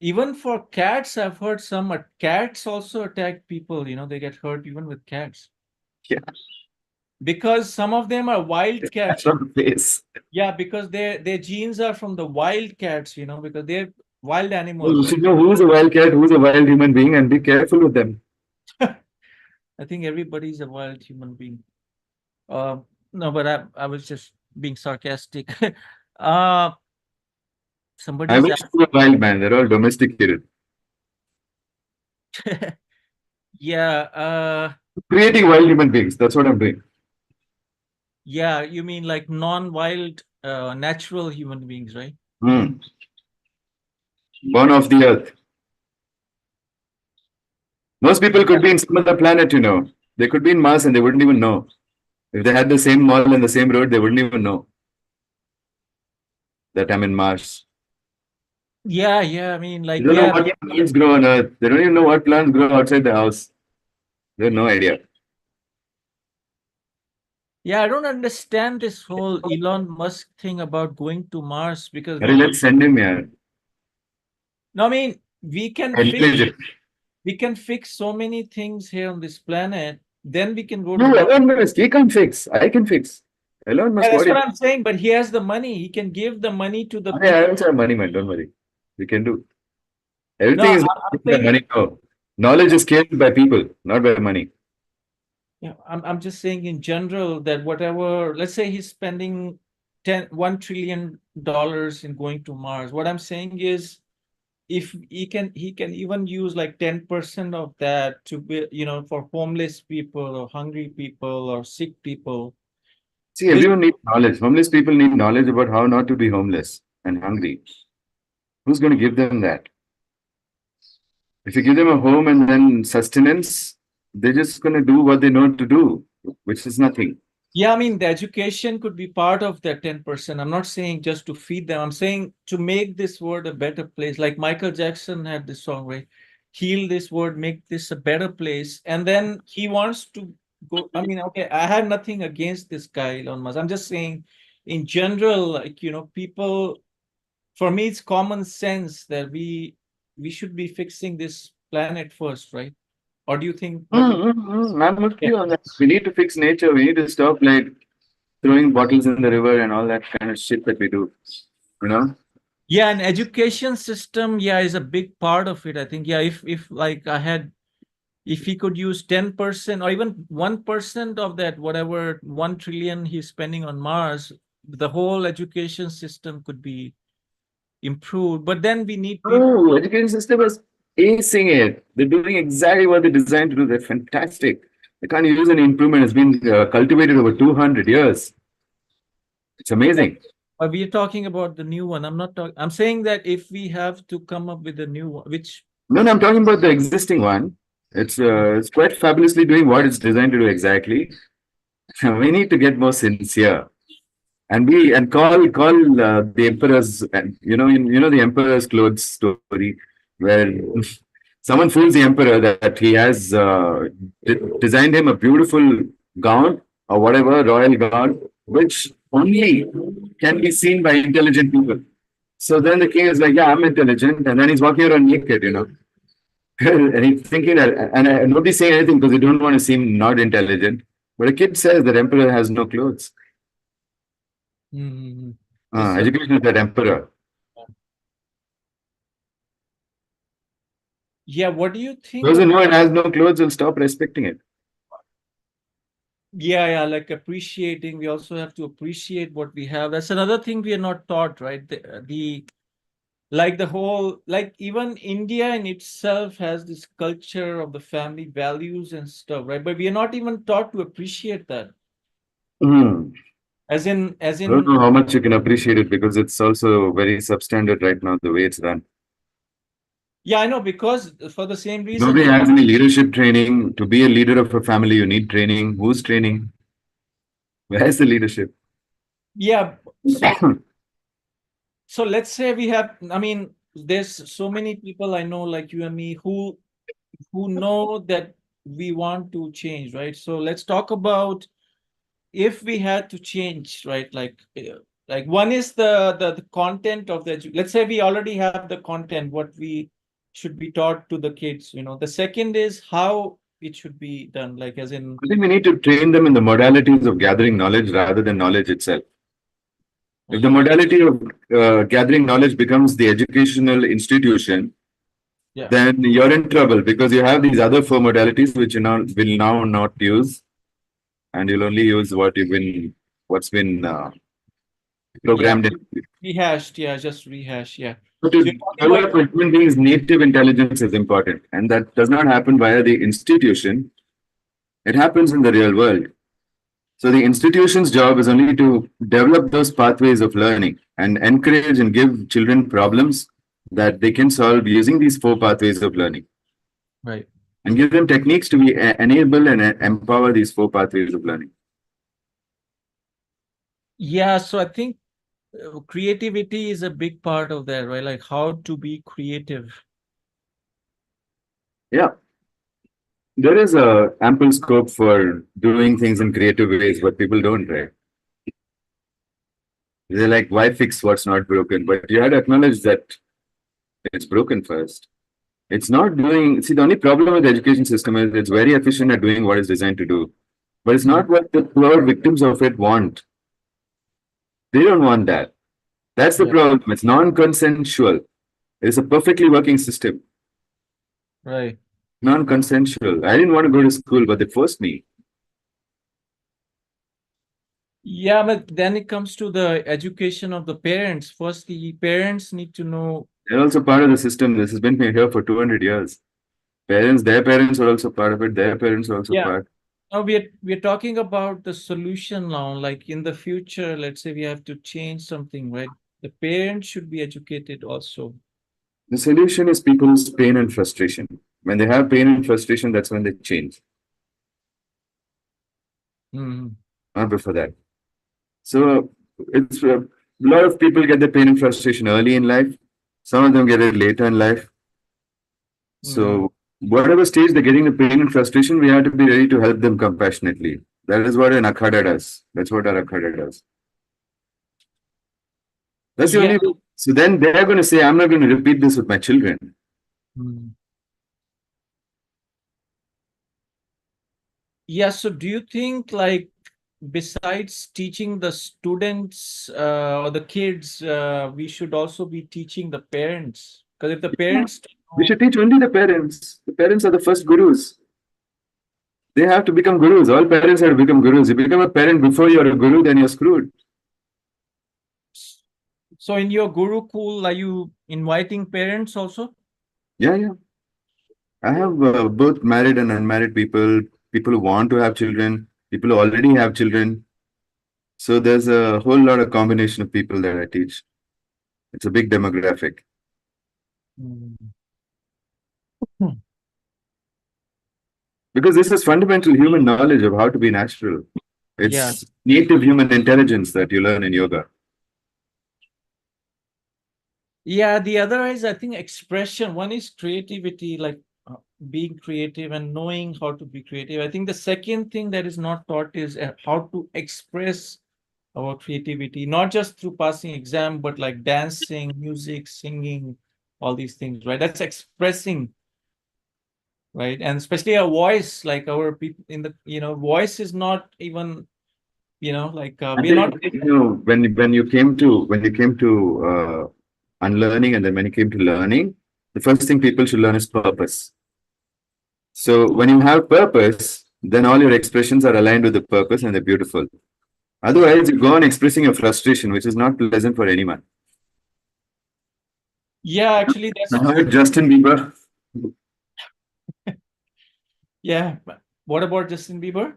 even for cats, I've heard some cats also attack people, they get hurt even with cats. Yeah, Because some of them are wild that's cats. on the face. Yeah, because their genes are from the wild cats, because they're wild So animals, you right? should know who's a wild cat, who's a wild human being, and be careful with them. I think everybody's a wild human being. No, but I was just being sarcastic. uh I somebody's wish you were a wild man. They're all domesticated. yeah, Creating wild human beings. That's what I'm doing. yeah, you mean like non-wild natural human beings, right? Hmm. Born off the earth. Most people could be in some other planet. They could be in Mars and they wouldn't even know. If they had the same mall and the same road, they wouldn't even know that I'm in Mars. Yeah, I mean, They like, don't know yeah, what plants grow on Earth. They don't even know what plants grow outside the house. They have no idea. I don't understand this whole Elon Musk thing about going to Mars because Harry, let's send him here. no, I mean, we can fix so many things here on this planet, then we can go to No, Mars. Elon Musk, he can't fix. I can fix. Elon Musk, That's what what is. I'm saying, but he has the money. He can give the money to the I people. also have money, man. Don't worry. We can do. No, Everything is I'm by saying, money. No. Knowledge is created by people, not by money. yeah, I'm just saying in general that whatever, let's say he's spending $1 trillion in going to Mars. What I'm saying is if he can even use like 10% of that to be, for homeless people or hungry people or sick people. See, This, everyone needs knowledge. Homeless people need knowledge about how not to be homeless and hungry. Who's going to give them that? If you give them a home and then sustenance, they're just going to do what they know to do, which is nothing. yeah, I mean, the education could be part of that 10%. I'm not saying just to feed them. I'm saying to make this world a better place. Like Michael Jackson had this song, right? Heal this world, make this a better place. And then he wants to go. I mean, okay, I have nothing against this guy, Elon Musk. I'm just saying, in general, like, people, for me, it's common sense that we should be fixing this planet first, right? Or do you think what do you I'm with yeah. you on that. We need to fix nature. We need to stop like throwing bottles in the river and all that kind of shit that we do. You know? Yeah, and education system, yeah, is a big part of it. I think, yeah, if like if he could use 10% or even 1% of that, whatever 1 trillion he's spending on Mars, the whole education system could be improved. But then we need people. Oh, education system is acing it. They're doing exactly what they're designed to do. They're fantastic. They can't use any improvement. It's been cultivated over 200 years. It's amazing. We're talking about the new one. I'm not talking. I'm saying that if we have to come up with a new one, which No, I'm talking about the existing one. It's quite fabulously doing what it's designed to do exactly. We need to get more sincere and call the emperor's and the emperor's clothes story where someone fools the emperor that he has designed him a beautiful gown or whatever royal gown which only can be seen by intelligent people. So then the king is like, yeah, I'm intelligent, and then he's walking around naked. And he's thinking that, and nobody's saying anything because they don't want to seem not intelligent. But a kid says that emperor has no clothes. this Education is that emperor. yeah, what do you think Those who of know it has no clothes will stop respecting it. yeah, like appreciating, we also have to appreciate what we have. That's another thing we are not taught, right? The like the whole, like even India in itself has this culture of the family values and stuff, right? But we are not even taught to appreciate that. Hmm. As in, I don't know how much you can appreciate it because it's also very substandard right now, the way it's run. yeah, I know, because for the same reason, Nobody has any leadership training. To be a leader of a family, you need training. Who's training? Where's the leadership? yeah. So let's say we have, I mean, there's so many people I know like you and me who know that we want to change, right? So let's talk about if we had to change, right? Like one is the content of the let's say we already have the content, what we should be taught to the kids. The second is how it should be done, like as in I think we need to train them in the modalities of gathering knowledge rather than knowledge itself. If the modality of gathering knowledge becomes the educational institution, yeah, then you're in trouble because you have these other four modalities which you now will now not use, and you'll only use what's been yeah, programmed in. rehashed, yeah, just rehash, yeah. So So to you're talking about develop a human being's native intelligence is important, and that does not happen via the institution. It happens in the real world. So the institution's job is only to develop those pathways of learning and encourage and give children problems that they can solve using these four pathways of learning, right. and give them techniques to be enable and empower these four pathways of learning. Yeah, so I think creativity is a big part of that, right? Like how to be creative. Yeah, there is a ample scope for doing things in creative ways, but people don't, right? They're like, why fix what's not broken? But you had to acknowledge that it's broken first. It's not doing, see, the only problem with the education system is it's very efficient at doing what it's designed to do. But it's not what the poor victims of it want. They don't want that. That's the Yeah, problem. It's non-consensual. It's a perfectly working system. right. Non-consensual. I didn't want to go to school, but they forced me. Yeah, but then it comes to the education of the parents. First, the parents need to know They're also part of the system. This has been here for 200 years. Parents, their parents are also part of it. Their parents are also Yeah. part. Now we're talking about the solution now. Like in the future, let's say we have to change something, right? The parents should be educated also. The solution is people's pain and frustration. When they have pain and frustration, that's when they change, Mm. not before that. So it's a lot of people get their pain and frustration early in life. Some of them get it later in life. Mm. So whatever stage they're getting the pain and frustration, we have to be ready to help them compassionately. That is what an Akhada does. That's what our Akhada does. That's the Yeah. only way. So then they're going to say, I'm not going to repeat this with my children. Mm. Yeah. So do you think like besides teaching the students or the kids, we should also be teaching the parents? Because if the parents don't We know, should teach only the parents. The parents are the first gurus. They have to become gurus. All parents have to become gurus. You become a parent before you're a guru, then you're screwed. so in your Gurukul, are you inviting parents also? Yeah, yeah. I have both married and unmarried people, people who want to have children, people who already have children. So there's a whole lot of combination of people that I teach. It's a big demographic. Mm. Hmm. Because this is fundamental human knowledge of how to be natural. Yeah. It's native human intelligence that you learn in yoga. Yeah, the other is I think expression. One is creativity, like being creative and knowing how to be creative. I think the second thing that is not taught is how to express our creativity, not just through passing exam, but like dancing, music, singing, all these things, right? That's expressing, right? And especially our voice, like our people in the, voice is not even, like I we're not. think when you came to unlearning and then when you came to learning, the first thing people should learn is purpose. So when you have purpose, then all your expressions are aligned with the purpose and they're beautiful. Otherwise, you go on expressing your frustration, which is not pleasant for anyone. Yeah, actually, I that's heard Justin Bieber. yeah. What about Justin Bieber?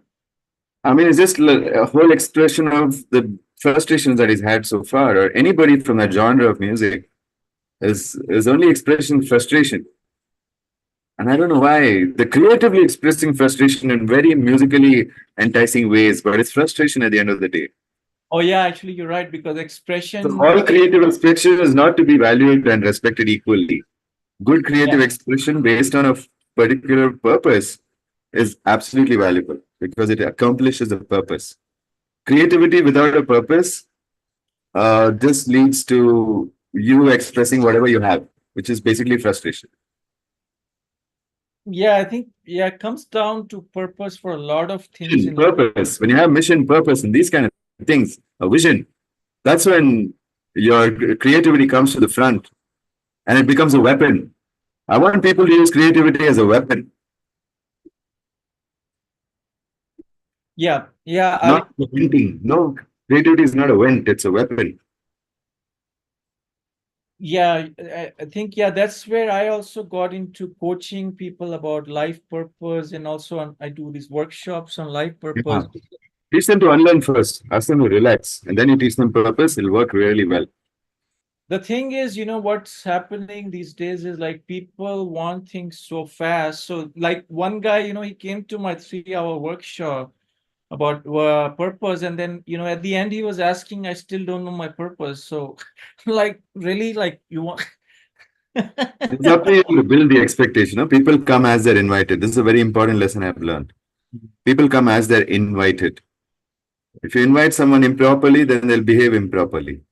I mean, it's just a whole expression of the frustrations that he's had so far, or anybody from that genre of music is only expressing frustration. And I don't know why. They're creatively expressing frustration in very musically enticing ways, but it's frustration at the end of the day. Oh yeah, actually you're right because So expression. all creative expression is not to be valued and respected equally. Good Yeah, creative expression based on a particular purpose is absolutely valuable because it accomplishes a purpose. Creativity without a purpose just leads to you expressing whatever you have, which is basically frustration. yeah, I think it comes down to purpose for a lot of things in life. Purpose. When you have mission, purpose, and these kind of things, a vision, that's when your creativity comes to the front and it becomes a weapon. I want people to use creativity as a weapon, Yeah, yeah, not venting. No, creativity is not a vent, it's a weapon. yeah. I think that's where I also got into coaching people about life purpose, and also I do these workshops on life Yeah. purpose. Teach them to unlearn first, ask them to relax, and then you teach them purpose, it'll work really well. The thing is, what's happening these days is like people want things so fast. So like one guy, he came to my 3-hour workshop about purpose, and then at the end he was asking, I still don't know my purpose. So like really, like you want. It's up to you to build the expectation. No? People come as they're invited. This is a very important lesson I've learned. People come as they're invited. If you invite someone improperly, then they'll behave improperly.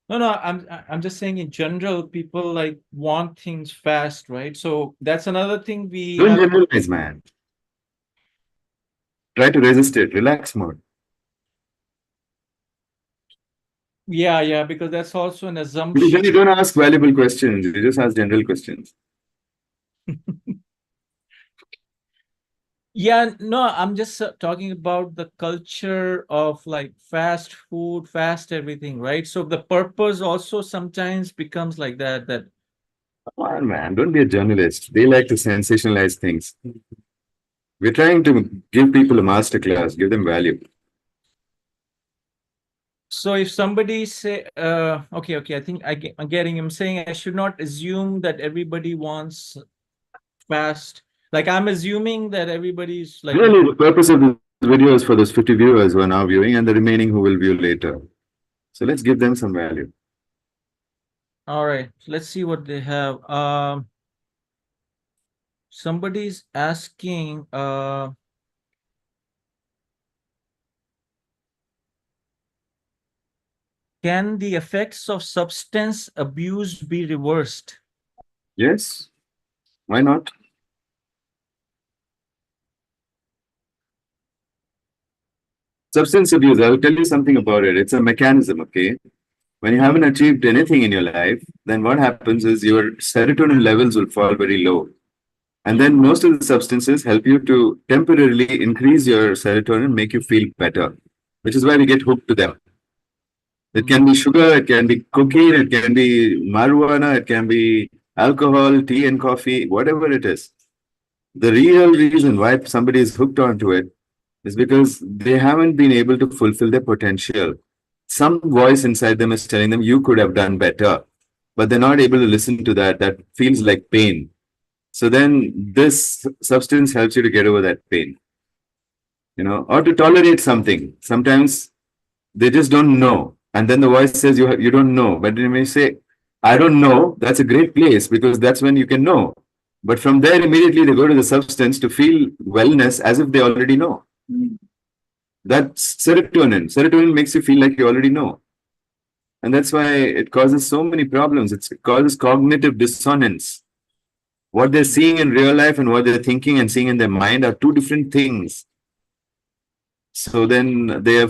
No, I'm just saying in general, people like want things fast, right? So that's another thing we Don't have. generalize, man. Try to resist it. Relax mode. Yeah, because that's also an Because then assumption. you don't ask valuable questions. You just ask general questions. Yeah, no, I'm just talking about the culture of like fast food, fast everything, right? So the purpose also sometimes becomes like that, that Come on, man, don't be a journalist. They like to sensationalize things. We're trying to give people a master class, give them value. so if somebody say, okay, I think I'm getting, I'm saying I should not assume that everybody wants fast. Like I'm assuming that everybody's like, Really, the purpose of this video is for those 50 viewers who are now viewing and the remaining who will view later. So let's give them some value. all right, let's see what they have. Somebody's asking, can the effects of substance abuse be reversed? Yes, why not? Substance abuse, I'll tell you something about it. It's a mechanism, okay? When you haven't achieved anything in your life, then what happens is your serotonin levels will fall very low. And then most of the substances help you to temporarily increase your serotonin, make you feel better, which is why we get hooked to them. It can be sugar, it can be cocaine, it can be marijuana, it can be alcohol, tea and coffee, whatever it is. The real reason why somebody is hooked onto it is because they haven't been able to fulfill their potential. Some voice inside them is telling them, you could have done better, but they're not able to listen to that. That feels like pain. So then this substance helps you to get over that pain, or to tolerate something. Sometimes they just don't know. And then the voice says, you don't know. But when you say, I don't know, that's a great place because that's when you can know. But from there, immediately they go to the substance to feel wellness as if they already know. That's serotonin. Serotonin makes you feel like you already know. And that's why it causes so many problems. It causes cognitive dissonance. What they're seeing in real life and what they're thinking and seeing in their mind are two different things. So then they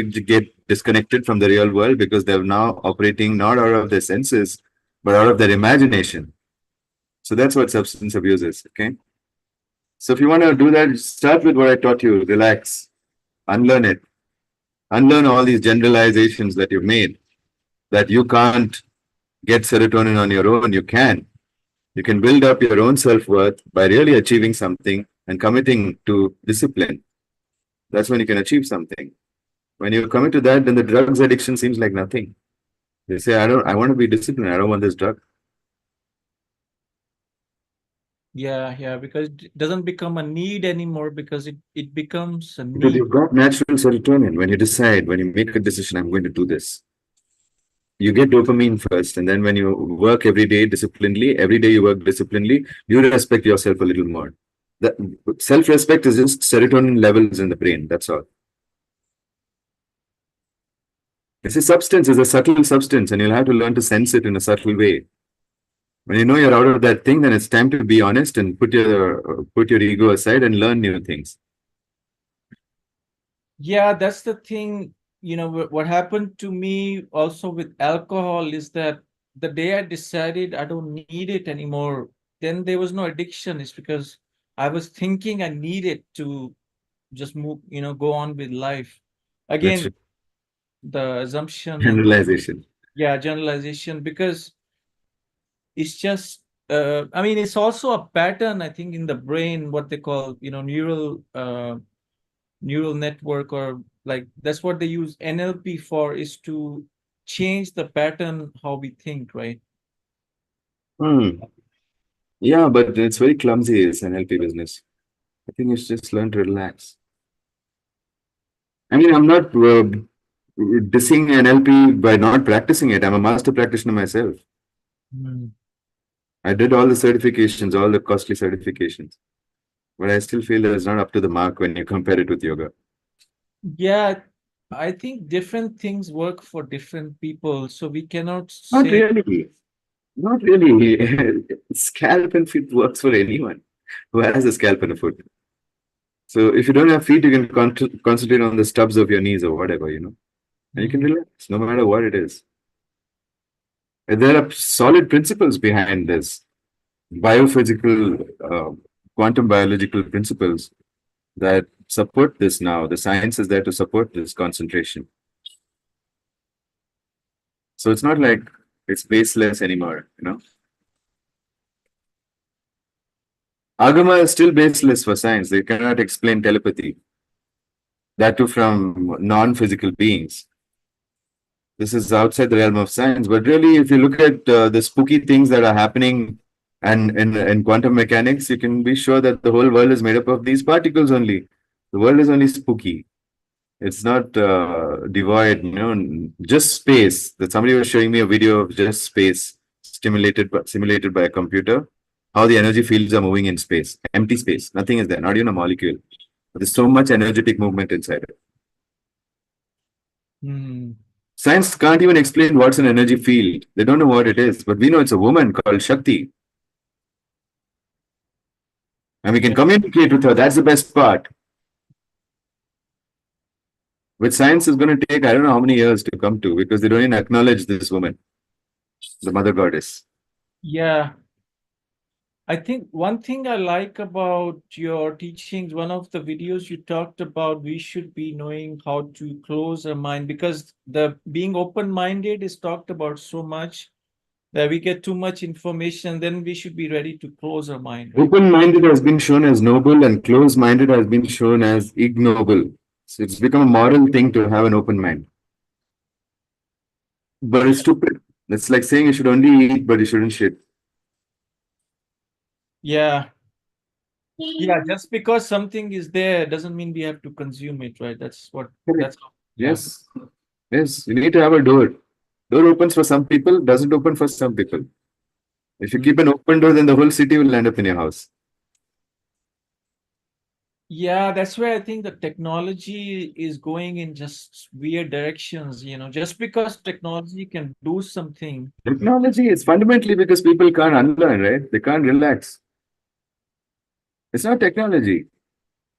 get disconnected from the real world because they're now operating not out of their senses, but out of their imagination. So that's what substance abuse is. Okay. So if you want to do that, start with what I taught you. Relax, unlearn it, unlearn all these generalizations that you've made that you can't get serotonin on your own. You can. You can build up your own self-worth by really achieving something and committing to discipline. That's when you can achieve something. When you commit to that, then the drugs addiction seems like nothing. They say, I want to be disciplined. I don't want this drug. Yeah, because it doesn't become a need anymore because it becomes a Because need. you've got natural serotonin. When you decide, when you make a decision, I'm going to do this. You get dopamine first. And then when you work every day disciplinedly, every day you work disciplinedly, you respect yourself a little more. The self-respect is just serotonin levels in the brain. That's all. It's a substance, is a subtle substance, and you'll have to learn to sense it in a subtle way. When you know you're out of that thing, then it's time to be honest and put your ego aside and learn new things. Yeah, that's the thing. What happened to me also with alcohol is that the day I decided I don't need it anymore, then there was no addiction. It's because I was thinking I needed to just move, go on with life. That's Again, the assumption and generalization. yeah, generalization, because it's just I mean, it's also a pattern, I think, in the brain, what they call, neural network, or like that's what they use NLP for, is to change the pattern how we think, right? Hmm. Yeah, but it's very clumsy, it's an LP business. I think you should just learn to relax. I mean, I'm not dissing NLP by not practicing it. I'm a master practitioner myself. Hmm. I did all the certifications, all the costly certifications, but I still feel that it's not up to the mark when you compare it with yoga. Yeah, I think different things work for different people, so we cannot Not say. really. Not really. Scalp and feet works for anyone who has a scalp and a foot. So if you don't have feet, you can concentrate on the stubs of your knees or whatever. And you can Hmm. relax no matter what it is. And there are solid principles behind this biophysical, quantum biological principles that support this now. The science is there to support this concentration. So it's not like it's baseless anymore, you know. Agama is still baseless for science. They cannot explain telepathy. That too from non-physical beings. This is outside the realm of science. But really, if you look at the spooky things that are happening and in quantum mechanics, you can be sure that the whole world is made up of these particles only. The world is only spooky. It's not devoid, you know, just space. That somebody was showing me a video of just space simulated by a computer, how the energy fields are moving in space, empty space, nothing is there, not even a molecule. But there's so much energetic movement inside it. Hmm. Science can't even explain what's an energy field. They don't know what it is, but we know it's a woman called Shakti. And we can Yeah. communicate with her. That's the best part. Which science is going to take, I don't know how many years to come to, because they don't even acknowledge this woman, the mother goddess. Yeah. I think one thing I like about your teachings, one of the videos you talked about, we should be knowing how to close our mind, because the being open-minded is talked about so much that we get too much information, then we should be ready to close our mind, right? Open-minded has been shown as noble and closed-minded has been shown as ignoble. So it's become a moral thing to have an open mind. But it's stupid. It's like saying you should only eat, but you shouldn't shit. Yeah. Yeah, just because something is there doesn't mean we have to consume it, right? That's Correct. yeah. Yes. Yes. You need to have a door. Door opens for some people, doesn't open for some people. If you keep an open door, then the whole city will end up in your house. Yeah, that's where I think the technology is going in just weird directions, just because technology can do something. Technology is fundamentally because people can't unlearn, right? They can't relax. It's not technology.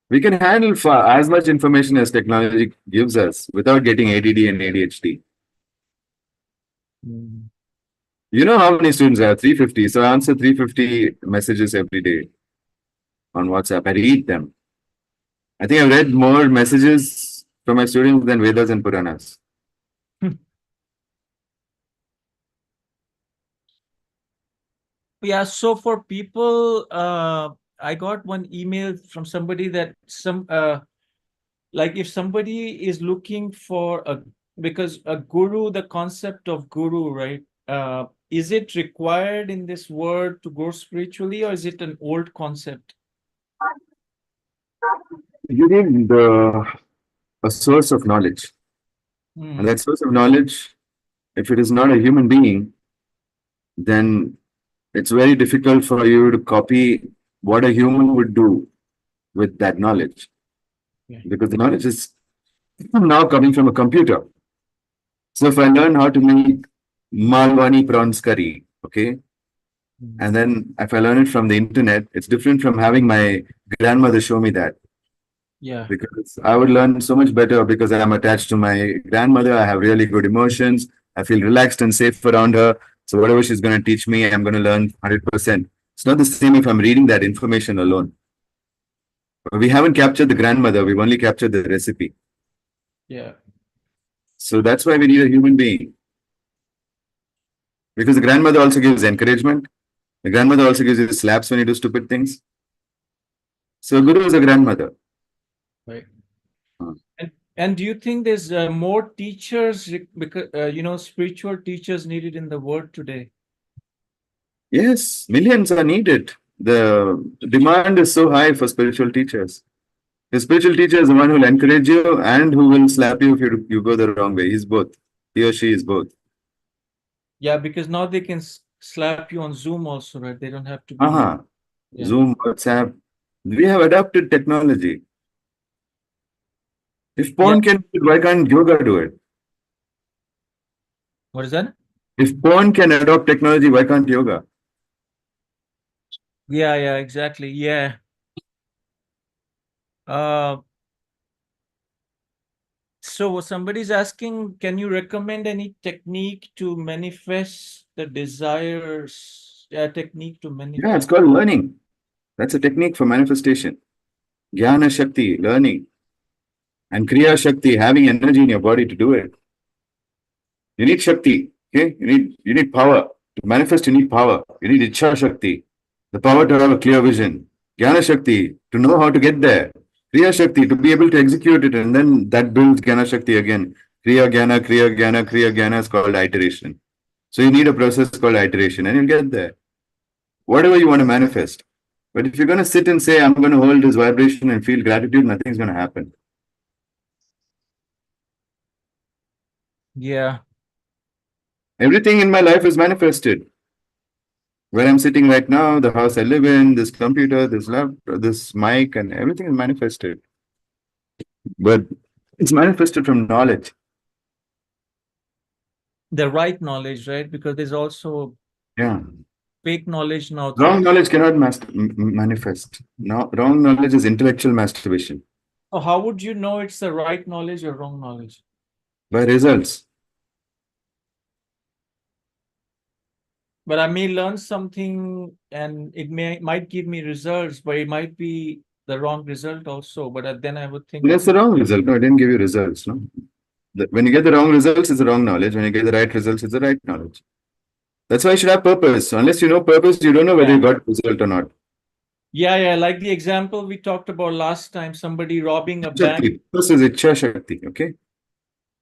We can handle as much information as technology gives us without getting ADD and ADHD. Mm. You know how many students I have? 350. So I answer 350 messages every day on WhatsApp. I read them. I think I've read more messages from my students than Vedas and Puranas. Yeah, so for people, I got one email from somebody that like if somebody is looking for because a guru, the concept of guru, right? Is it required in this world to grow spiritually, or is it an old concept? You need a source of knowledge. And that source of knowledge, if it is not a human being, then it's very difficult for you to copy what a human would do with that knowledge. Yeah. Because the knowledge is now coming from a computer. So if I learn how to make Malwani prawns curry, okay, and then if I learn it from the internet, it's different from having my grandmother show me that. Yeah. Because I would learn so much better because I'm attached to my grandmother. I have really good emotions. I feel relaxed and safe around her. So whatever she's going to teach me, I'm going to learn 100%. It's not the same if I'm reading that information alone. We haven't captured the grandmother. We've only captured the recipe. Yeah. So that's why we need a human being. Because the grandmother also gives encouragement. The grandmother also gives you slaps when you do stupid things. So a guru is a grandmother. Right. And do you think there's more teachers because spiritual teachers needed in the world today? Yes, millions are needed. The demand is so high for spiritual teachers. The spiritual teacher is the one who will encourage you and who will slap you if you go the wrong way. He's both. He or she is both. Yeah, because now they can slap you on Zoom also, right? They don't have to be. Uh-huh. Yeah. Zoom, WhatsApp. We have adapted technology. If Yeah. porn can do it, why can't yoga do it? What is that? If porn can adopt technology, why can't yoga? Yeah, exactly. Yeah. So somebody's asking, can you recommend any technique to manifest the desires? Yeah, technique to Yeah, manifest. it's called learning. That's a technique for manifestation. Jnana Shakti, learning, and Kriya Shakti, having energy in your body to do it. You need Shakti, okay? You need power. To manifest, you need power. You need Ichha Shakti, the power to have a clear vision. Jnana Shakti, to know how to get there. Kriya Shakti, to be able to execute it, and then that builds Jnana Shakti again. Kriya Jnana is called iteration. So you need a process called iteration, and you'll get there. Whatever you want to manifest. But if you're going to sit and say, I'm going to hold this vibration and feel gratitude, nothing's going to happen. Yeah. Everything in my life is manifested. Where I'm sitting right now, the house I live in, this computer, this laptop, this mic, and everything is manifested. But it's manifested from knowledge. The right knowledge, right? Because there's also Yeah. fake knowledge now. Wrong knowledge cannot manifest. No, wrong knowledge is intellectual masturbation. So how would you know it's the right knowledge or wrong knowledge? By results. But I may learn something and it might give me results, but it might be the wrong result also. But then I would think That's the wrong result. No, I didn't give you results. No. When you get the wrong results, it's the wrong knowledge. When you get the right results, it's the right knowledge. That's why you should have purpose. Unless you know purpose, you don't know whether you got result or not. Yeah, like the example we talked about last time, somebody robbing a bank. Purpose is Ichha Shakti, okay?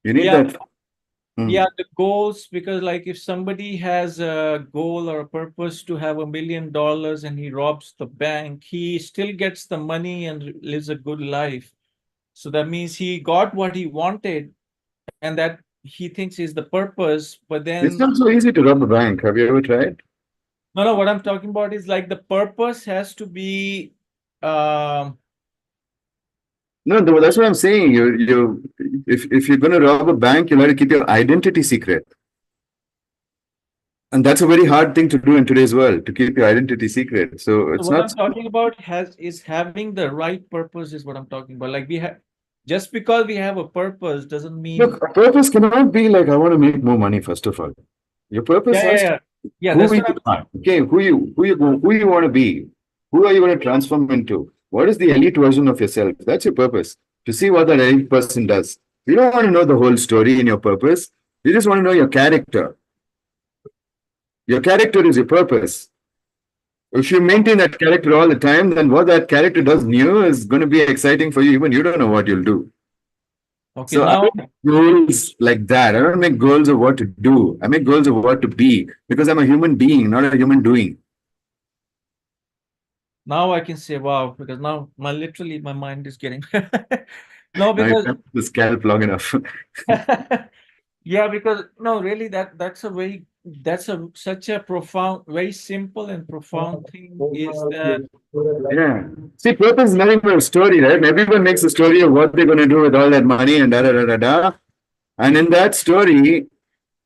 You need that. Yeah, the goals, because like if somebody has a goal or a purpose to have $1 million and he robs the bank, he still gets the money and lives a good life. So that means he got what he wanted and that he thinks is the purpose, but then... It's not so easy to rob a bank. Have you ever tried? No, what I'm talking about is like the purpose has to be... No, that's what I'm saying. If you're going to rob a bank, you'll have to keep your identity secret. And that's a very hard thing to do in today's world, to keep your identity secret. So it's what not... I'm talking about is having the right purpose is what I'm talking about. Like we have, just because we have a purpose doesn't mean... Look, a purpose cannot be like, I want to make more money, first of all. Your purpose has to Yeah, who that's you what are. Okay, who you want to be. Who are you going to transform into? What is the elite version of yourself? That's your purpose. To see what that elite person does. You don't want to know the whole story in your purpose. You just want to know your character. Your character is your purpose. If you maintain that character all the time, then what that character does new is going to be exciting for you. Even you don't know what you'll do. Okay, So now I make goals like that. I don't make goals of what to do. I make goals of what to be because I'm a human being, not a human doing. Now I can say wow, because now literally my mind is getting... No, because... I the scalp long enough. Yeah, because no, really that's such a profound, very simple and profound thing is that... Yeah. See, purpose is nothing but a story, right? Everyone makes a story of what they're going to do with all that money and da da da da da. And in that story,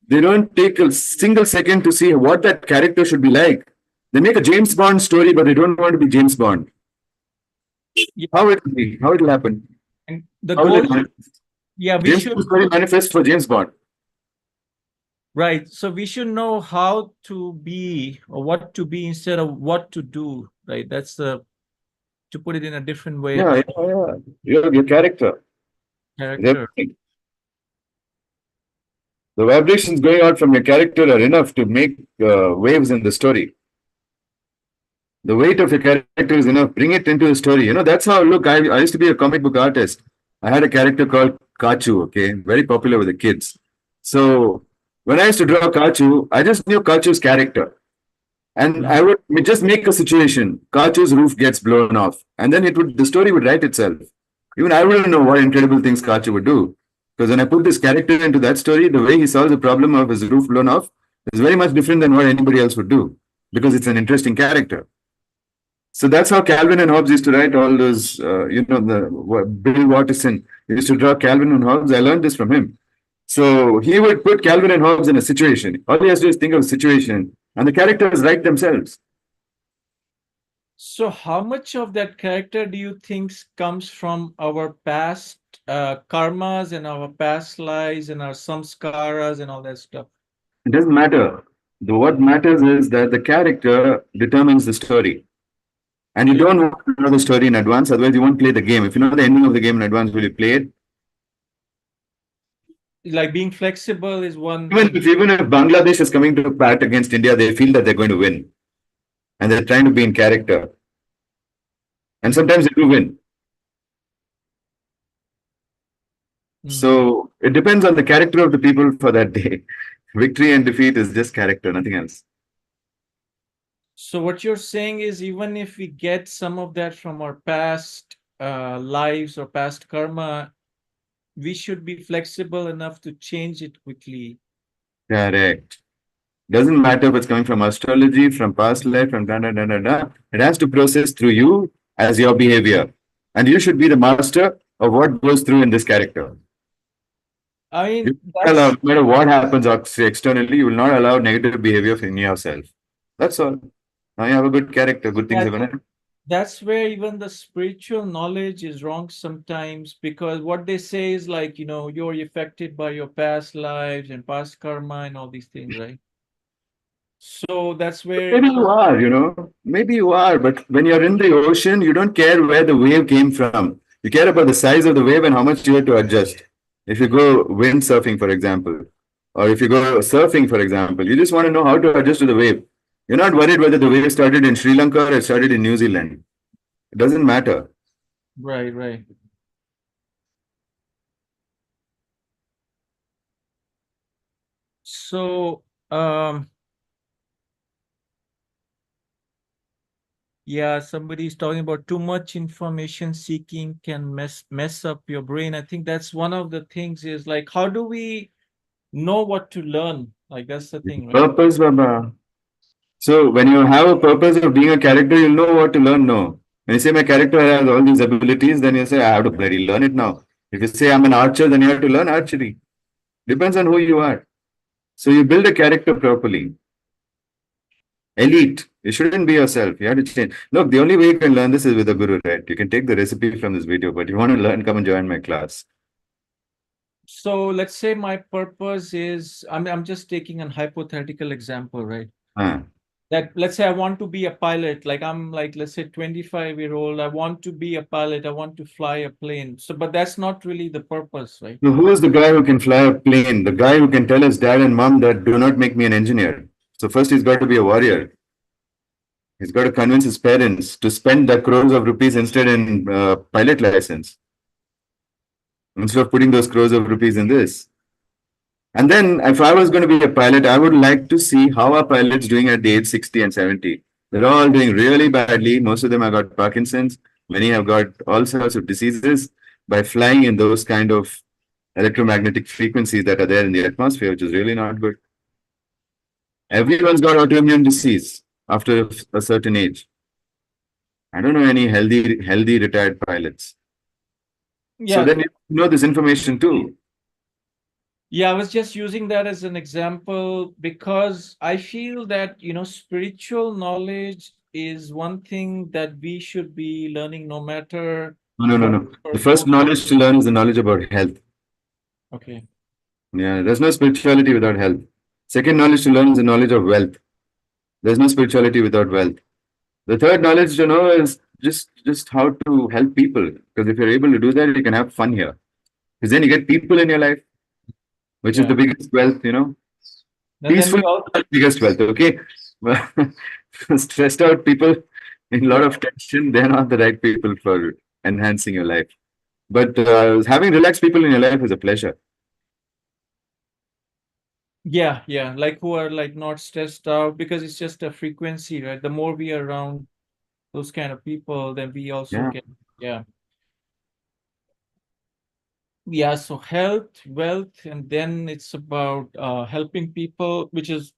they don't take a single second to see what that character should be like. They make a James Bond story, but they don't want to be James Bond. Yeah. How it will be? How it will happen? And the How will goal... it Yeah, we James should... Bond story manifest for James Bond. Right. So we should know how to be or what to be instead of what to do. Right. That's to put it in a different way. Yeah. Your character. Character. The vibrations going out from your character are enough to make waves in the story. The weight of your character is enough. Bring it into the story. That's how, look, I used to be a comic book artist. I had a character called Kachu, okay? Very popular with the kids. So when I used to draw Kachu, I just knew Kachu's character. And I would just make a situation. Kachu's roof gets blown off. And then the story would write itself. Even I wouldn't know what incredible things Kachu would do. Because when I put this character into that story, the way he solves the problem of his roof blown off is very much different than what anybody else would do. Because it's an interesting character. So that's how Calvin and Hobbes used to write all those, Bill Watterson used to draw Calvin and Hobbes. I learned this from him. So he would put Calvin and Hobbes in a situation. All he has to do is think of a situation and the characters write themselves. So how much of that character do you think comes from our past karmas and our past lives and our samskaras and all that stuff? It doesn't matter. What matters is that the character determines the story. And you Yeah. don't want to know the story in advance, otherwise you won't play the game. If you know the ending of the game in advance, will you play it? Like being flexible is one Even thing. if, even if Bangladesh is coming to bat against India, they feel that they're going to win. And they're trying to be in character. And Mhm. sometimes they do win. Mhm. So it depends on the character of the people for that day. Victory and defeat is just character, nothing else. So what you're saying is even if we get some of that from our past lives or past karma, we should be flexible enough to change it quickly. Correct. Doesn't matter if it's coming from astrology, from past life, from da da da da da. It has to process through you as your behavior. And you should be the master of what goes through in this character. I You mean, will allow, that's no matter what happens externally, you will not allow negative behavior in yourself. That's all. Now you have a good character, good things I are going to think happen. that's where even the spiritual knowledge is wrong sometimes, because what they say is like, you're affected by your past lives and past karma and all these things, right? So that's where, Maybe you are, maybe you are, but when you're in the ocean, you don't care where the wave came from. You care about the size of the wave and how much you have to adjust. If you go windsurfing, for example, or if you go surfing, for example, you just want to know how to adjust to the wave. You're not worried whether the wave started in Sri Lanka or it started in New Zealand. It doesn't matter. right, right. So, yeah, somebody's talking about too much information seeking can mess up your brain. I think that's one of the things is like, how do we know what to learn? Like that's the thing, right? Purpose, Baba. So when you have a purpose of being a character, you'll know what to learn now. When you say my character has all these abilities, then you say I have to bloody learn it now. If you say I'm an archer, then you have to learn archery. Depends on who you are. So you build a character properly. Elite. You shouldn't be yourself. You have to change. Look, the only way you can learn this is with a guru, right? You can take the recipe from this video, but you want to learn, come and join my class. So let's say my purpose is, I'm just taking an hypothetical example, right? Huh. That let's say I want to be a pilot, like I'm like, let's say 25-year-old, I want to be a pilot, I want to fly a plane. So, but that's not really the purpose, right? So who is the guy who can fly a plane? The guy who can tell his dad and mom that do not make me an engineer. So first he's got to be a warrior. He's got to convince his parents to spend the crores of rupees instead in pilot license, instead of putting those crores of rupees in this. And then, if I was going to be a pilot, I would like to see how are pilots doing at the age 60 and 70. They're all doing really badly. Most of them have got Parkinson's. Many have got all sorts of diseases by flying in those kind of electromagnetic frequencies that are there in the atmosphere, which is really not good. Everyone's got autoimmune disease after a certain age. I don't know any healthy retired pilots. So Yeah. then you know this information too. Yeah, I was just using that as an example because I feel that, spiritual knowledge is one thing that we should be learning no matter No, no, no, what no. The purpose. first knowledge to learn is the knowledge about health. Okay. Yeah, there's no spirituality without health. Second knowledge to learn is the knowledge of wealth. There's no spirituality without wealth. The third knowledge to know is just how to help people. Because if you're able to do that, you can have fun here. Because then you get people in your life, which is Yeah. the biggest wealth. And then Peaceful we is all, the biggest wealth, okay? Stressed out people in a lot of tension, they're not the right people for enhancing your life. But having relaxed people in your life is a pleasure. yeah, like who are like not stressed out because it's just a frequency, right? The more we are around those kind of people, then we also Yeah. get, yeah. Yeah, so health, wealth, and then it's about helping people, which is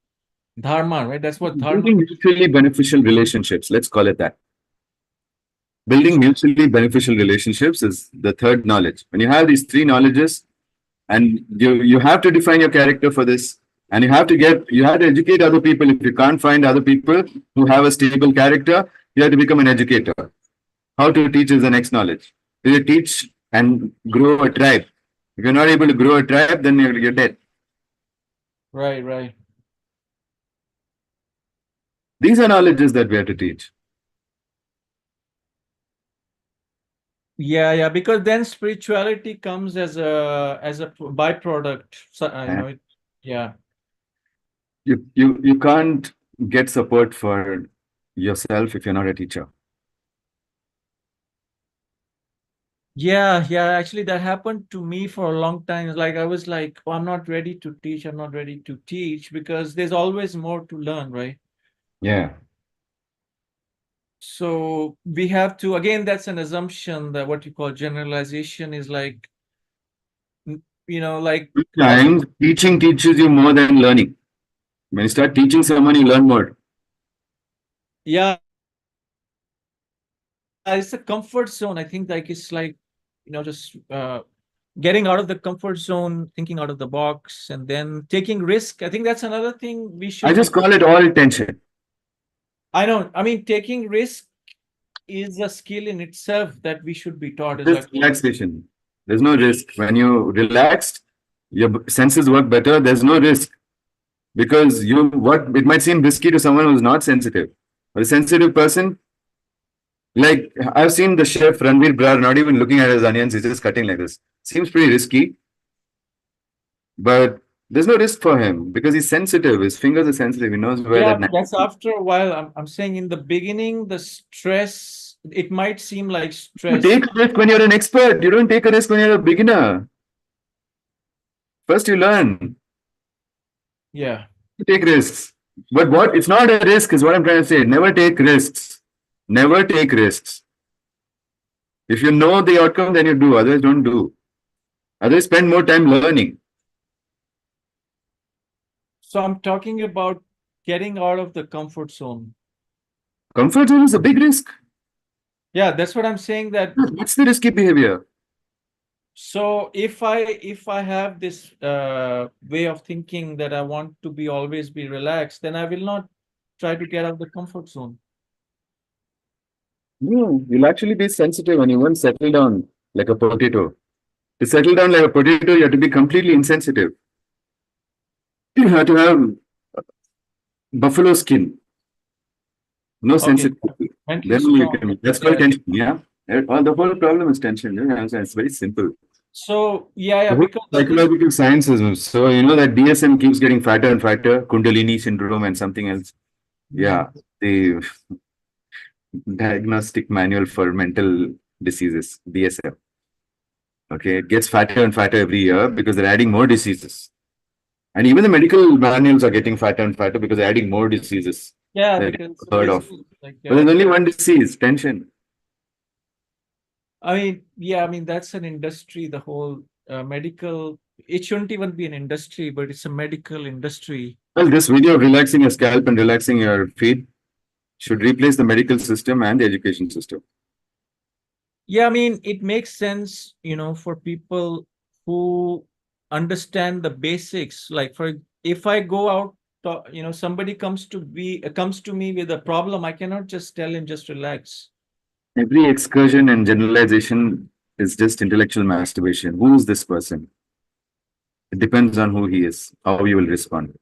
dharma, right? That's what dharma. Building mutually beneficial relationships, let's call it that. Building mutually beneficial relationships is the third knowledge. When you have these three knowledges, and you have to define your character for this, and you have to educate other people. If you can't find other people who have a stable character, you have to become an educator. How to teach is the next knowledge. You teach and grow a tribe. If you're not able to grow a tribe, then you're dead. Right, right. These are knowledges that we have to teach. Yeah, because then spirituality comes as a byproduct. So, And yeah. you can't get support for yourself if you're not a teacher. Yeah. Actually, that happened to me for a long time. It's like I was like, oh, I'm not ready to teach. I'm not ready to teach because there's always more to learn, right? Yeah. So we have to, again, that's an assumption that what you call generalization is like, like also, Sometimes teaching teaches you more than learning. When you start teaching someone, you learn more. yeah, it's a comfort zone. I think like it's like, just getting out of the comfort zone, thinking out of the box, and then taking risk. I think that's another thing we I should just be. call it all tension. I know. I mean, taking risk is a skill in itself that we should be taught. Is like, Just relaxation. There's no risk. When you relaxed, your senses work better. There's no risk because what it might seem risky to someone who's not sensitive. But a sensitive person, like I've seen the chef Ranveer Brar not even looking at his onions, he's just cutting like this. Seems pretty risky, but there's no risk for him because he's sensitive. His fingers are sensitive. He knows where yeah, that knife that's is. after a while. I'm saying in the beginning, the stress, it might seem like You stress. take a risk when you're an expert. You don't take a risk when you're a beginner. First, you learn. Yeah. You take risks. But what it's not a risk is what I'm trying to say. Never take risks. Never take risks. If you know the outcome, then you do. Otherwise, don't do. Otherwise, spend more time learning. So I'm talking about getting out of the comfort zone. Comfort zone is a big risk. Yeah, that's what I'm saying that. That's the risky behavior. So if I have this way of thinking that I want to be always be relaxed, then I will not try to get out of the comfort zone. No, you'll actually be sensitive and you won't settle down like a potato. To settle down like a potato, you have to be completely insensitive. You have to have buffalo skin, no Okay, sensitivity. mentally Then you strong. can. That's called Yeah. tension. Yeah. Well, the whole problem is tension. Yeah, it's very simple. So yeah, The whole because the thing. psychological sciences. So you know that DSM keeps getting fatter and fatter, Kundalini syndrome and something else. Hmm. Yeah, the diagnostic manual for mental diseases, DSM. Okay, it gets fatter and fatter every year because they're adding more diseases. And even the medical manuals are getting fatter and fatter because they're adding more diseases Yeah, that because you've heard of. like But there's only one disease, tension. I mean that's an industry. The whole medical. It shouldn't even be an industry, but it's a medical industry. Well, this video of relaxing your scalp and relaxing your feet should replace the medical system and the education system. Yeah, I mean, it makes sense, for people who understand the basics. Like for if I go out, somebody comes to me with a problem, I cannot just tell him just relax. Every excursion and generalization is just intellectual masturbation. Who is this person? It depends on who he is, how you will respond.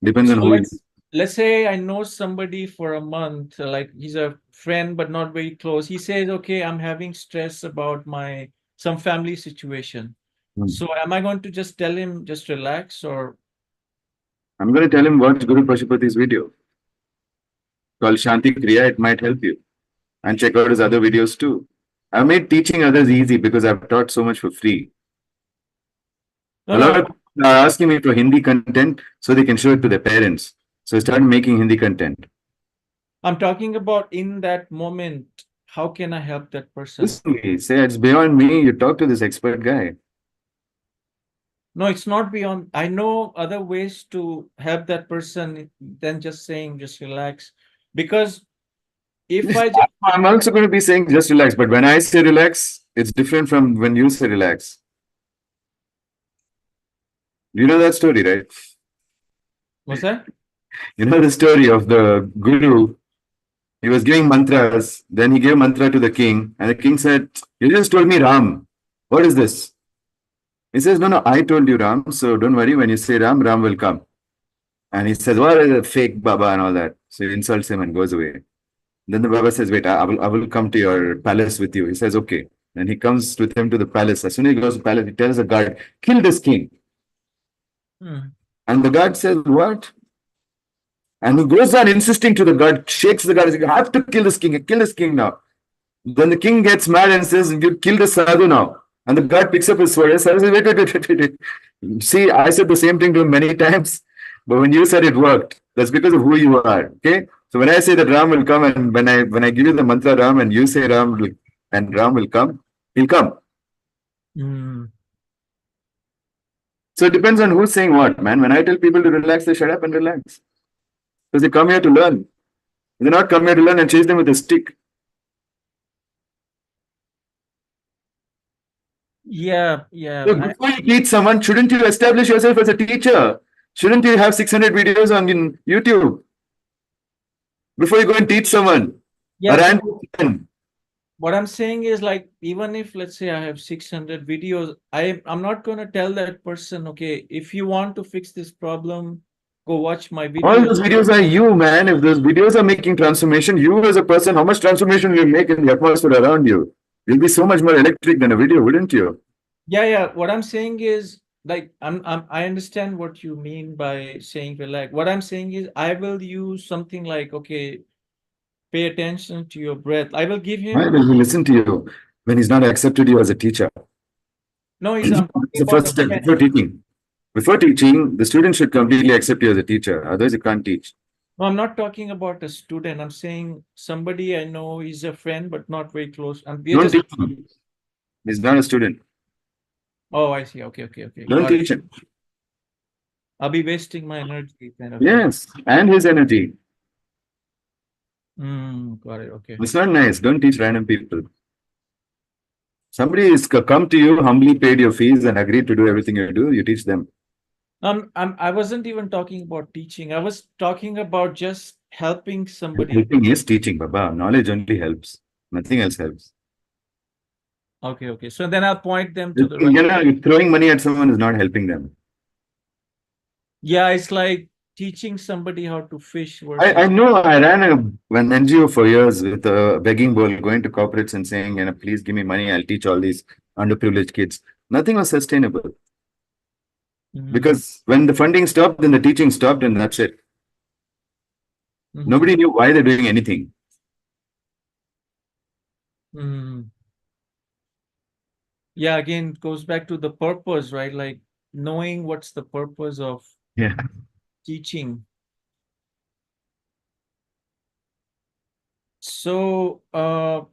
Depends on So who he is. let's say I know somebody for a month, like he's a friend but not very close. He says, "Okay, I'm having stress about my some family situation." Hmm. So am I going to just tell him just relax or I'm going to tell him watch Guru Pashupati's video called Shanti Kriya. It might help you. And check out his other videos too. I've made teaching others easy because I've taught so much for free. no, A lot no, of people are asking me for Hindi content so they can show it to their parents. So I started making Hindi content. I'm talking about in that moment, how can I help that person? Listen to me, say it's beyond me. You talk to this expert guy. No, it's not beyond. I know other ways to help that person than just saying just relax. Because if Yes, I just I'm also going to be saying just relax, but when I say relax, it's different from when you say relax. You know that story, right? what's that? You know the story of the guru. He was giving mantras, then he gave mantra to the king, and the king said, "You just told me Ram. What is this?" He says, "No, no, I told you Ram, so don't worry. When you say Ram, Ram will come." And he says, "What is a fake Baba and all that?" So he insults him and goes away. Then the Baba says, "Wait, I will come to your palace with you." He says, "Okay." and he comes with him to the palace. As soon as he goes to the palace, he tells the guard, kill this king. And the guard says, what? And he goes on insisting to the guard, shakes the guard, says, you have to kill this king now. Then the king gets mad and says, you kill the sadhu now. And the guard picks up his sword and says, wait. See, I said the same thing to him many times, but when you said it worked, that's because of who you are. Okay. So when I say that Ram will come, and when I give you the mantra Ram and you say and Ram will come, he'll come. So it depends on who's saying what, man. When I tell people to relax, they shut up and relax. Because they come here to learn. They're not come here to learn and chase them with a stick. Yeah. So before you teach someone, shouldn't you establish yourself as a teacher? Shouldn't you have 600 videos on YouTube before you go and teach someone? Yeah. What I'm saying is, like, even if, let's say, I have 600 videos, I'm not going to tell that person, okay, if you want to fix this problem, go watch my videos. All those videos are you, man. If those videos are making transformation, you as a person, how much transformation will you make in the atmosphere around you? You'll be so much more electric than a video, wouldn't you? Yeah. What I'm saying is, like, I understand what you mean by saying relax. What I'm saying is, I will use something like, okay, pay attention to your breath. I will give him. Why will he listen to you when he's not accepted you as a teacher? No, it's the first step before teaching. Before teaching, the student should completely accept you as a teacher. Otherwise, you can't teach. No, I'm not talking about a student. I'm saying somebody I know is a friend, but not very close. And don't teach him. He's not a student. Oh, I see. Okay. Don't teach him. I'll be wasting my energy. Kind of. Yes, and his energy. Got it. Okay. It's not nice. Don't teach random people. Somebody is come to you, humbly paid your fees and agreed to do everything you do, you teach them. I wasn't even talking about teaching. I was talking about just helping somebody. Helping is teaching, Baba. Knowledge only helps. Nothing else helps. Okay. So then I'll point them to the right. Throwing money at someone is not helping them. Yeah, it's like teaching somebody how to fish. I know. I ran an NGO for years with a begging bowl, going to corporates and saying, please give me money. I'll teach all these underprivileged kids. Nothing was sustainable. Because when the funding stopped, then the teaching stopped, and that's it. Nobody knew why they're doing anything. Yeah, again, it goes back to the purpose, right? Like knowing what's the purpose of teaching. So I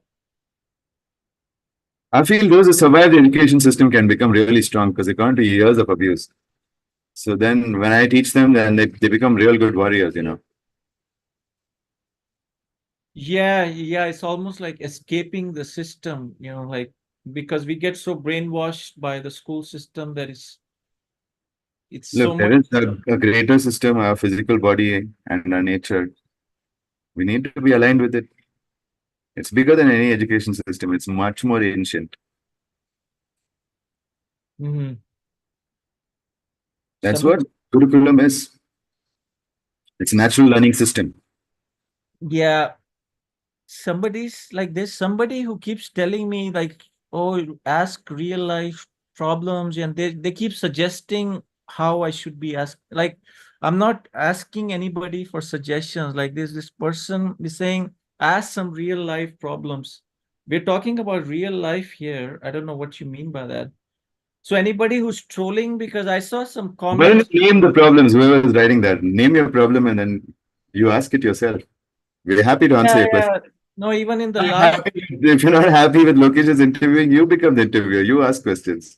feel those who survive the education system can become really strong because they can't do years of abuse. So then when I teach them, then they become real good warriors, Yeah, it's almost like escaping the system, like, because we get so brainwashed by the school system that it's Look, there is a greater system, our physical body and our nature. We need to be aligned with it. It's bigger than any education system. It's much more ancient. That's what curriculum is. It's a natural learning system. Yeah. Somebody's like, there's somebody who keeps telling me, like, oh, ask real life problems, and they keep suggesting how I should be asked. Like, I'm not asking anybody for suggestions. Like, there's this person is saying, ask some real life problems. We're talking about real life here. I don't know what you mean by that. So anybody who's trolling, because I saw some comments. Well, name the problems. Whoever is writing that, name your problem and then you ask it yourself. We're happy to answer your question. No, even in the last. If you're not happy with Lokesh's interviewing, you become the interviewer. You ask questions.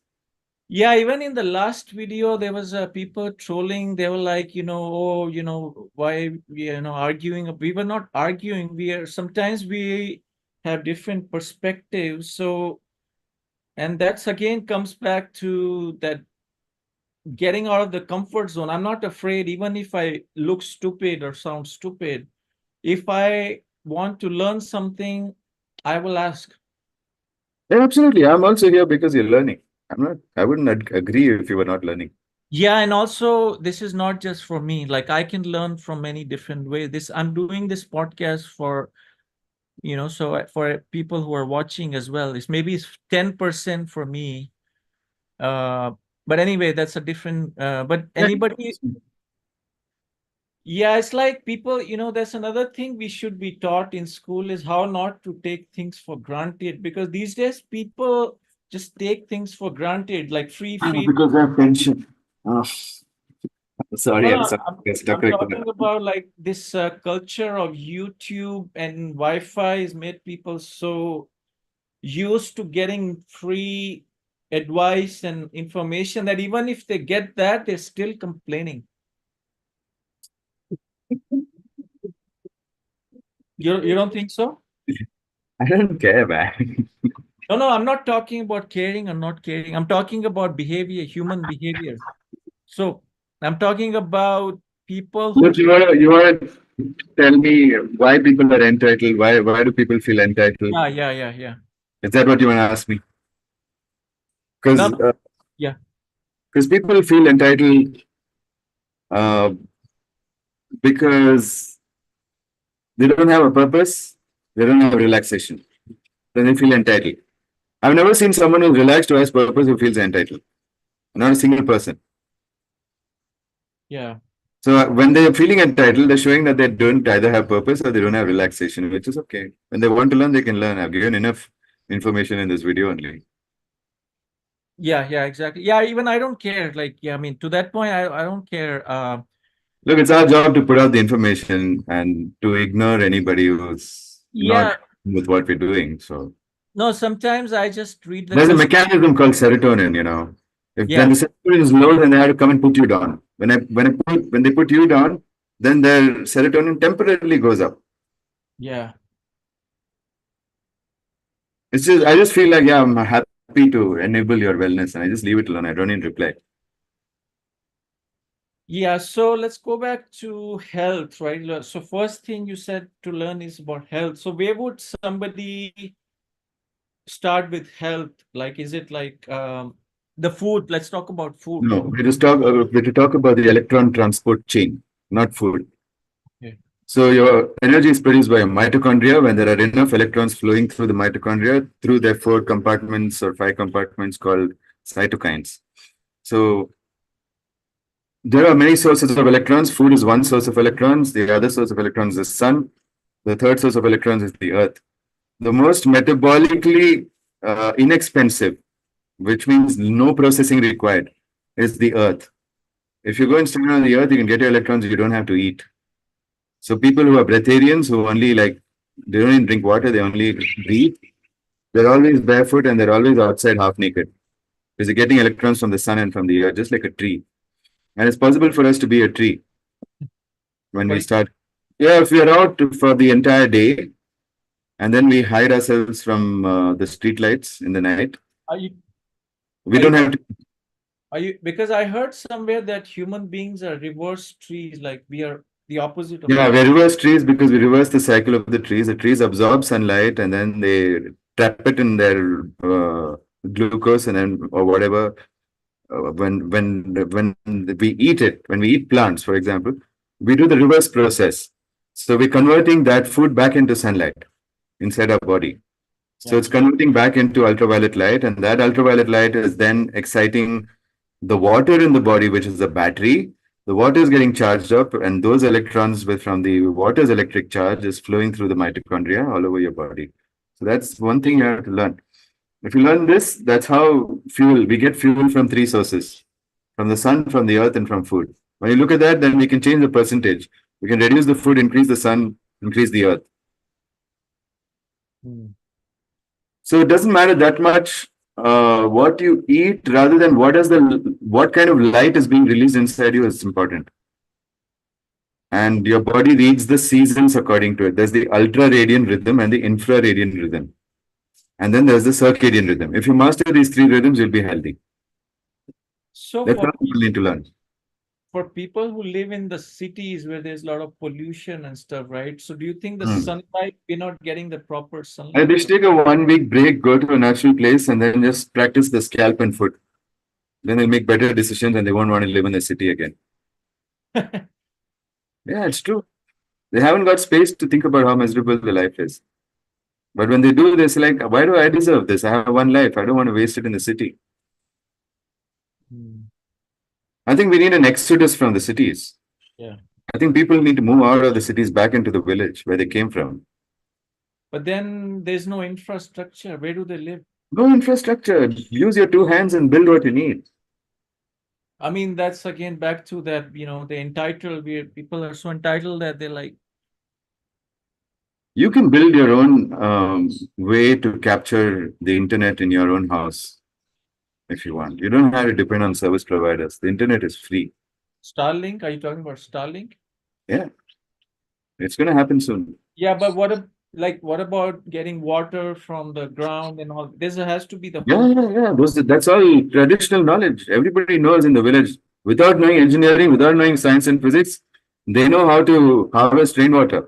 Yeah, even in the last video, there was people trolling. They were like, why we arguing? We were not arguing. Sometimes we have different perspectives. So, and that's again comes back to that getting out of the comfort zone. I'm not afraid, even if I look stupid or sound stupid. If I want to learn something, I will ask. Yeah, absolutely. I'm also here because you're learning. I wouldn't agree if you were not learning. Yeah, and also this is not just for me. Like, I can learn from many different ways. I'm doing this podcast for So for people who are watching as well, it's 10% for me. But anyway, that's a different, but anybody, yeah, it's like people, there's another thing we should be taught in school is how not to take things for granted, because these days people just take things for granted, like free. Because I have pension. Oh, No, sorry, I'm no, stuck. I'm, I'm stuck I'm right talking there. about like this culture of YouTube and Wi-Fi has made people so used to getting free advice and information that even if they get that, they're still complaining. You don't think so? I don't care, man. No, no, I'm not talking about caring or not caring. I'm talking about behavior, human behavior. So I'm talking about people Look, who, you want to tell me why people are entitled? Why do people feel entitled? yeah. Is that what you want to ask me? No, Because no, yeah, people feel entitled uh, because they don't have a purpose, they don't have relaxation, then they feel entitled. I've never seen someone who's relaxed who has purpose who feels entitled. Not a single person. yeah. So when they're feeling entitled, they're showing that they don't either have purpose or they don't have relaxation, which is okay. When they want to learn, they can learn. I've given enough information in this video only. Yeah, exactly. Yeah, even I don't care. Like, yeah, I mean, to that point, I don't care. Look, it's our job to put out the information and to ignore anybody who's not Yeah, with what we're doing. So no, sometimes I just read the there's a question. mechanism called serotonin. If when Yeah, the serotonin is low, then they have to come and put you down. When they put you down, then their serotonin temporarily goes up. yeah. It's just I just feel like yeah, I'm happy to enable your wellness and I just leave it alone. I don't even reply. Yeah, so let's go back to health, right? So first thing you said to learn is about health. So where would somebody start with health? Like, is it like the food? Let's talk about food. No, we to talk about the electron transport chain, not food. Okay. So your energy is produced by mitochondria when there are enough electrons flowing through the mitochondria through their 4 compartments or 5 compartments called cytokines. So there are many sources of electrons. Food is one source of electrons. The other source of electrons is sun. The third source of electrons is the earth. The most metabolically inexpensive, which means no processing required, is the earth. If you go and stand on the earth, you can get your electrons. You don't have to eat. So people who are breatharians, who only they don't even drink water, they only breathe. They're always barefoot and they're always outside half naked because they're getting electrons from the sun and from the earth, just like a tree. And it's possible for us to be a tree when we But start. Yeah, if we are out for the entire day and then we hide ourselves from the street lights in the night, are you we are you don't have to. because I heard somewhere that human beings are reverse trees, like we are the opposite of Yeah, nature. we reverse trees because we reverse the cycle of the trees. The trees absorb sunlight and then they trap it in their glucose and then or whatever. When we eat it, when we eat plants, for example, we do the reverse process. So we're converting that food back into sunlight inside our body. So Yeah. it's converting back into ultraviolet light, and that ultraviolet light is then exciting the water in the body, which is the battery. The water is getting charged up, and those electrons from the water's electric charge is flowing through the mitochondria all over your body. So that's one thing you have to learn. If you learn this, that's how we get fuel from 3 sources, from the sun, from the earth, and from food. When you look at that, then we can change the percentage. We can reduce the food, increase the sun, increase the earth. Hmm. So it doesn't matter that much what you eat, rather than what kind of light is being released inside you is important. And your body reads the seasons according to it. There's the ultraradian rhythm and the infraradian rhythm. And then there's the circadian rhythm. If you master these 3 rhythms, you'll be healthy. So That's what you need to learn. for people who live in the cities where there's a lot of pollution and stuff, right? So do you think the Hmm. sunlight, we're not getting the proper And sunlight they should take a 1 week break, go to a natural place, and then just practice the scalp and foot. Then they'll make better decisions and they won't want to live in the city again. from? Yeah, it's true. They haven't got space to think about how miserable their life is. But when they do this, like, why do I deserve this? I have one life. I don't want to waste it in the city. Hmm. I think we need an exodus from the cities. Yeah. I think people need to move out of the cities back into the village where they came from. But then there's no infrastructure. Where do they live? No infrastructure. Use your two hands and build what you need. I mean, that's again back to that, the entitled, where people are so entitled that they're like, You can build your own way to capture the internet in your own house if you want. You don't have to depend on service providers. The internet is free. Starlink. Are you talking about Starlink? Yeah, it's going to happen soon. Yeah, but what about getting water from the ground and all? This has to be the Yeah, whole. yeah, yeah. That's all traditional knowledge. Everybody knows in the village. Without knowing engineering, without knowing science and physics, they know how to harvest rainwater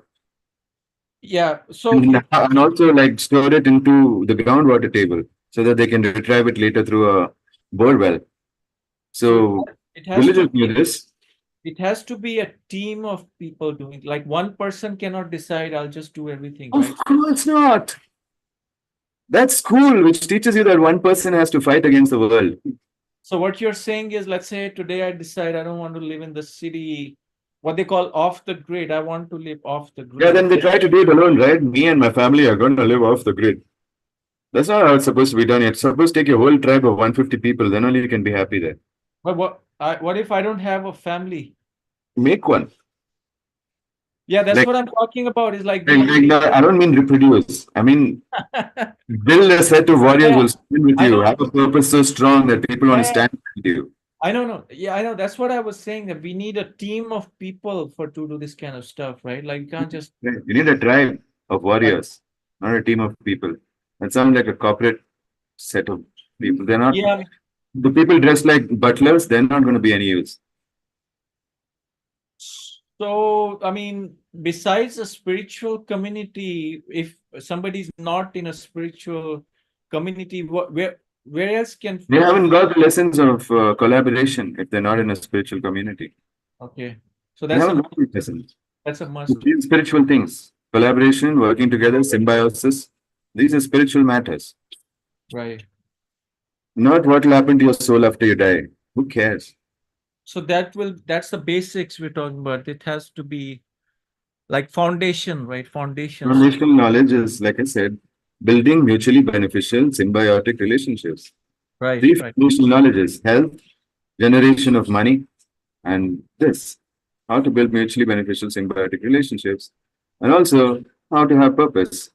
Yeah. So and also like store it into the groundwater table so that they can retrieve it later through a bore well. so it, So it has to villagers knew this. it has to be a team of people doing, like one person cannot decide, I'll just do everything, Of right? course not. That's school, which teaches you that one person has to fight against the world. So what you're saying is, let's say today I decide I don't want to live in the city, what they call off the grid. I want to live off the Yeah, grid. then they try to do it alone, right? Me and my family are going to live off the grid. That's not how it's supposed to be done. It's supposed to take a whole tribe of 150 people, then only you can be happy there. But what if I don't have a family? Make one. Yeah, that's Like, what I'm talking about. Is like like that. I don't mean reproduce. I mean, build a set of warriors who yeah, will stand with I you, know. have a purpose so strong that people want Yeah, to yeah. stand with you. I know, no. Yeah, I know. That's what I was saying, that we need a team of people to do this kind of stuff, right? Like you can't just Right. You need a tribe of like, warriors, not a team of people. That sounds like a corporate set of people. They're not, yeah. the people dressed like butlers, they're not going to be any use. So, I mean, besides a spiritual community, if somebody's not in a spiritual community, where else can They find? haven't got the lessons of collaboration if they're not in a spiritual community. Okay, so They haven't got these lessons. that's a must, These spiritual things, collaboration, working together, symbiosis, these are spiritual matters. right? Not what will happen to your soul after you die. Who cares? So that's the basics we're talking about. It has to be like foundation, right? Foundations, Foundational knowledge is, like I said, building mutually beneficial symbiotic relationships. right? Three Right. foundational knowledges: health, generation of money, and this. How to build mutually beneficial symbiotic relationships, and also how to have purpose.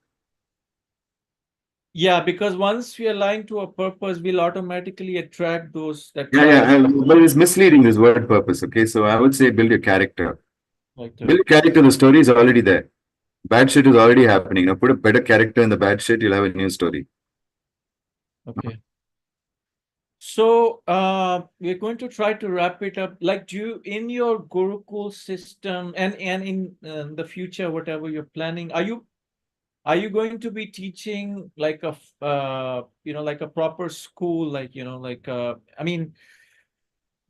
Yeah, because once we align to a purpose, we'll automatically attract those that Yeah, tribe. yeah. But it's misleading this word purpose. Okay, so I would say build your character. Like Build character. The story is already there. Bad shit is already happening. Now put a better character in the bad shit. You'll have a new story. okay. So we're going to try to wrap it up. Like, do you, in your Gurukul system and in the future, whatever you're planning, are you going to be teaching like like a proper school, like I mean,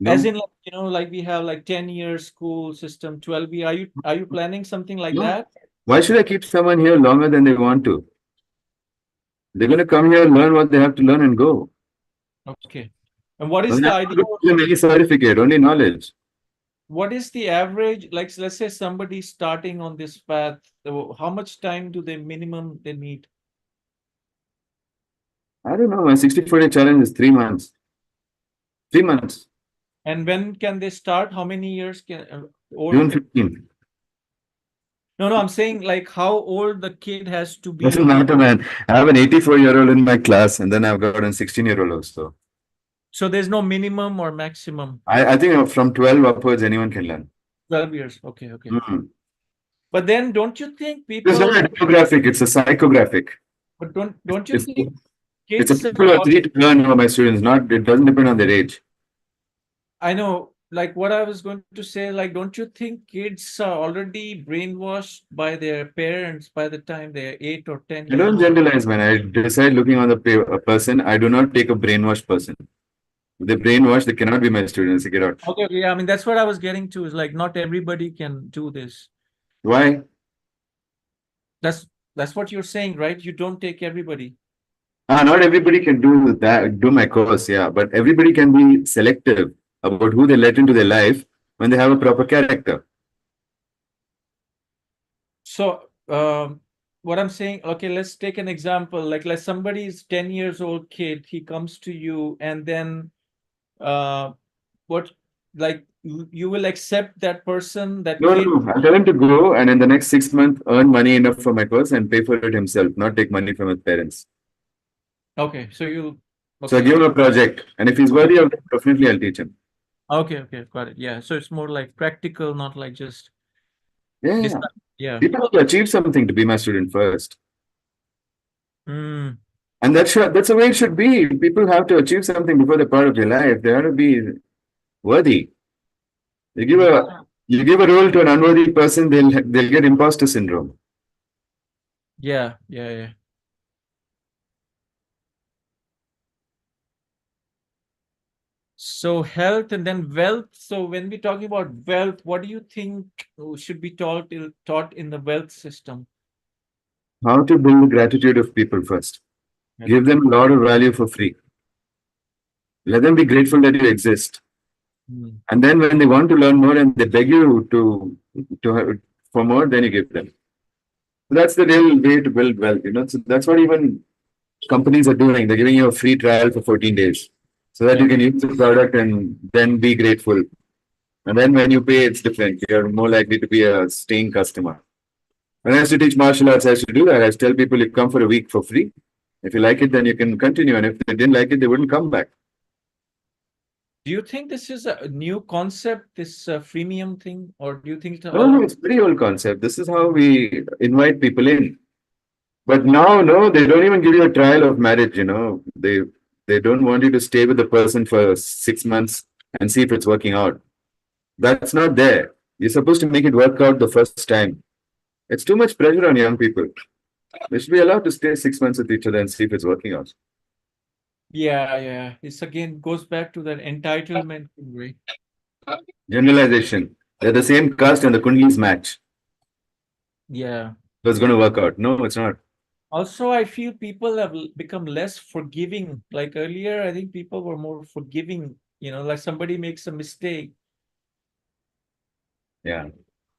as No, in like, like we have like 10-year school system, 12 year. Are you planning something like no. that? Why should I keep someone here longer than they want to? They're going to come here, learn what they have to learn, and go. Okay. And what I'm is the not idea? going to give them any certificate, only knowledge. What is the average? Like, let's say somebody starting on this path, how much time do they minimum they need? I don't know. My 64-day challenge is 3 months. 3 months. And when can they start? How many years can old? June 15th. No, I'm saying like how old the kid has to Doesn't be. matter, man. I have an 84-year-old in my class, and then I've got a 16-year-old also. So there's no minimum or maximum. I think from 12 upwards, anyone can learn. 12 years. Okay, okay. Mm. But then don't you think It's not people, a demographic, it's a psychographic. but don't you It's, think it's a kids people who are ready to learn who are my students, not, it doesn't depend on their age. I know, like what I was going to say, like, don't you think kids are already brainwashed by their parents by the time they're 8 or 10 I years don't old? generalize, man. I decide looking on the a person. I do not take a brainwashed person. If they brainwashed, they cannot be my students. They get out. Okay, yeah, I mean that's what I was getting to, is like not everybody can do this. Why? That's That's what you're saying, right? You don't take everybody. Not everybody can do that, do my course, yeah, but everybody can be selective about who they let into their life when they have a proper character. So, what I'm saying, okay, let's take an example. Like somebody is 10 years old kid, he comes to you, and then what, like you will accept that person, that No, kid? no, I'll tell him to go and in the next 6 months earn money enough for my course and pay for it himself, not take money from his parents. Okay, so you, So I okay, give him a project, and if he's worthy of it, definitely I'll teach him. okay, got it. Yeah, so it's more like practical, not like just Yeah, this. yeah. Yeah. People have to achieve something to be my student first. Mm, And that's the way it should be. People have to achieve something before they're part of your life. They have to be worthy. You give yeah, a you give a role to an unworthy person, they'll get imposter syndrome. yeah. So health and then wealth. So when we're talking about wealth, what do you think should be taught in the wealth system? How to build the gratitude of people first. Give them a lot of value for free. Let them be grateful that you exist. Mm. And then when they want to learn more and they beg you to have, for more, then you give them. That's the real way to build wealth. So that's what even companies are doing. They're giving you a free trial for 14 days so that Yeah. you can use the product and then be grateful. And then when you pay, it's different. You're more likely to be a staying customer. When I used to teach martial arts, I used to do that. I used to tell people you come for a week for free. If you like it, then you can continue. And if they didn't like it, they wouldn't come back. Do you think this is a new concept, this freemium thing, or do you think it's No, no, it's a pretty old concept. This is how we invite people in. But now, no, they don't even give you a trial of marriage. They don't want you to stay with the person for 6 months and see if it's working out. That's not there. You're supposed to make it work out the first time. It's too much pressure on young people. They should be allowed to stay 6 months with each other and see if it's working out. Yeah. It's again goes back to that entitlement thing, right? Generalization. They're the same caste and the Kundlis match. Yeah. So it's going to work out. No, it's not. Also, I feel people have become less forgiving. Like earlier, I think people were more forgiving. Like somebody makes a mistake. Yeah.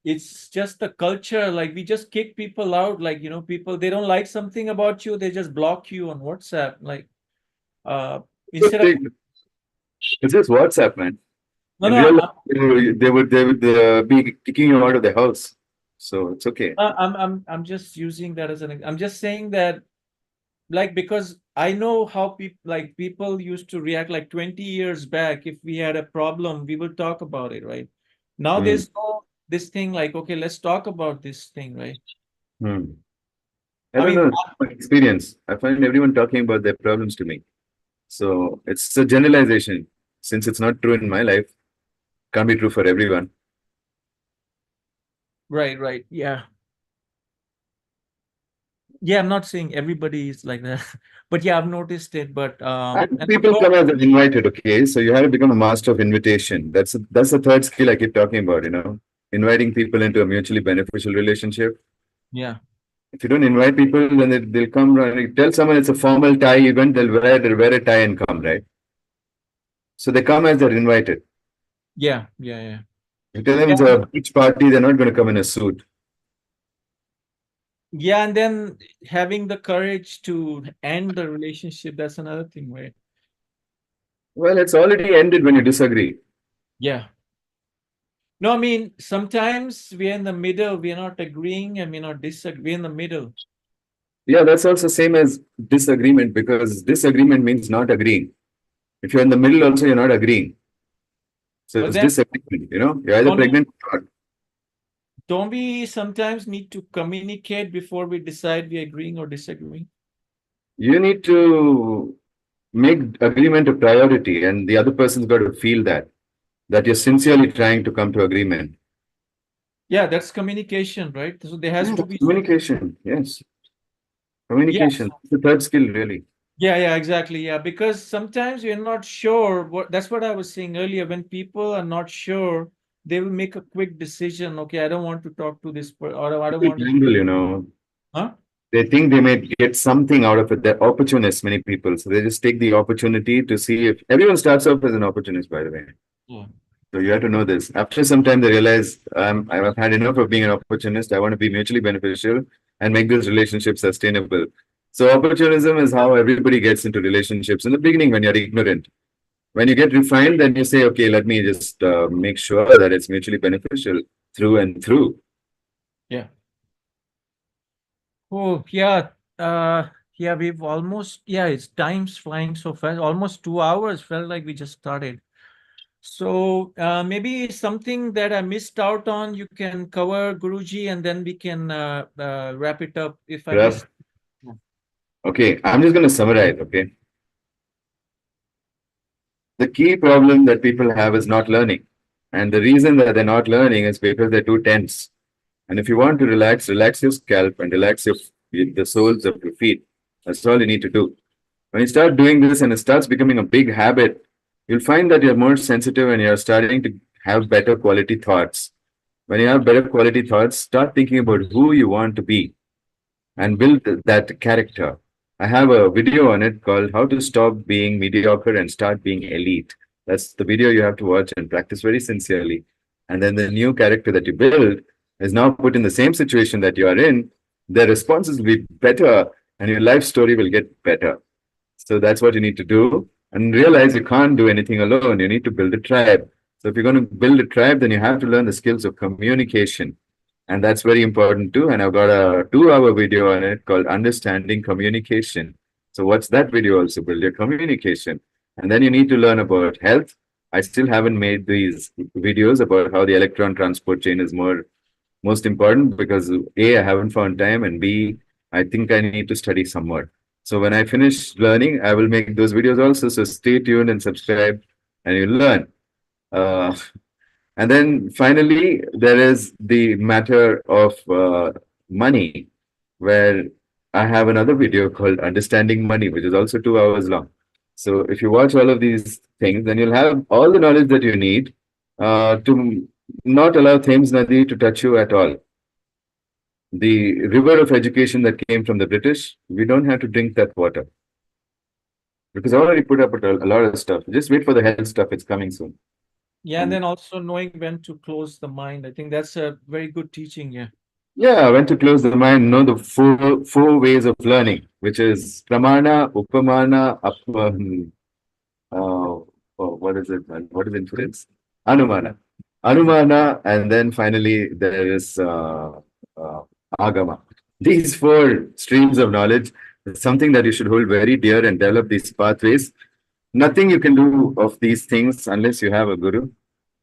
It's just the culture. Like we just kick people out. Like, people, they don't like something about you, they just block you on WhatsApp. Like, uh, instead of, It's just WhatsApp, man. no, In no, real life, they would be kicking you out of the house. So it's okay. I'm just using that as I'm just saying that, like, because I know how people used to react like 20 years back. If we had a problem, we will talk about it, right? Now Hmm. there's no this thing like, okay, let's talk about this thing, right? Hmm. I I don't mean, know. My experience. I find everyone talking about their problems to me. So it's a generalization. Since it's not true in my life, can't be true for everyone. right. Yeah, I'm not saying everybody is like that, but yeah, I've noticed it. But And and people come as invited, okay? So you have to become a master of invitation. That's the third skill I keep talking about. Inviting people into a mutually beneficial relationship. yeah, If you don't invite people, then they'll come and you tell someone it's a formal tie event, they'll wear a tie and come, right? So they come as they're invited. yeah. You tell them Yeah, it's a beach party, they're not going to come in a suit. yeah, and then having the courage to end the relationship, that's another thing, right? Well, it's already ended when you disagree. Yeah. No, I mean, sometimes we're in the middle, we're not agreeing and we're not disagreeing, we're in the middle. Yeah, that's also same as disagreement because disagreement means not agreeing. If you're in the middle also, you're not agreeing. So But it's then disagreement. You're either don't we, pregnant or not. don't we sometimes need to communicate before we decide we're agreeing or disagreeing? You need to make agreement a priority and the other person's got to feel that you're sincerely trying to come to agreement. Yeah, that's communication, right? So there has Yeah, to that's be, communication. Yes. yeah, Communication. It's the third skill, really. yeah, exactly. Yeah, because sometimes you're not sure that's what I was saying earlier. When people are not sure, they will make a quick decision. Okay, I don't want to talk to this person, or I don't want to, Angle. huh? They think they may get something out of it. They're opportunists, many people. So they just take the opportunity to see if everyone starts off as an opportunist, by the way. Yeah. So you have to know this. After some time, they realize I've had enough of being an opportunist. I want to be mutually beneficial and make this relationship sustainable. So opportunism is how everybody gets into relationships. In the beginning, when you're ignorant, when you get refined, then you say, okay, let me just make sure that it's mutually beneficial through and through. Yeah. Oh, yeah. Yeah, we've almost, yeah, it's time's flying so fast. Almost 2 hours felt like we just started. So maybe something that I missed out on, you can cover, Guruji, and then we can wrap it up if I Yeah. missed. Yeah. Okay, I'm just going to summarize. Okay. The key problem that people have is not learning. And the reason that they're not learning is because they're too tense. And if you want to relax, relax your scalp and relax the soles of your feet. That's all you need to do. When you start doing this and it starts becoming a big habit, you'll find that you're more sensitive and you're starting to have better quality thoughts. When you have better quality thoughts, start thinking about who you want to be and build that character. I have a video on it called How to Stop Being Mediocre and Start Being Elite. That's the video you have to watch and practice very sincerely. And then the new character that you build is now put in the same situation that you are in. Their responses will be better and your life story will get better. So that's what you need to do. And realize you can't do anything alone. You need to build a tribe. So if you're going to build a tribe, then you have to learn the skills of communication. And that's very important too. And I've got a 2 hour video on it called Understanding Communication. So what's that video also? Build your communication. And then you need to learn about health. I still haven't made these videos about how the electron transport chain is most important because A, I haven't found time, and B, I think I need to study some more. So when I finish learning, I will make those videos also. So stay tuned and subscribe and you'll learn. Uh, and then finally, there is the matter of money, where I have another video called Understanding Money, which is also 2 hours long. So if you watch all of these things, then you'll have all the knowledge that you need to not allow Thames Nadi to touch you at all. The river of education that came from the British, we don't have to drink that water because I already put up a lot of stuff. Just wait for the health stuff, it's coming soon. Yeah, and then also knowing when to close the mind. I think that's a very good teaching. Yeah. Yeah, when to close the mind, know the four ways of learning, which is pramana, upamana, what is it, man? What is inference? Anumana. Anumana, and then finally there is uh, agama. These four streams of knowledge is something that you should hold very dear and develop these pathways. Nothing you can do of these things unless you have a guru.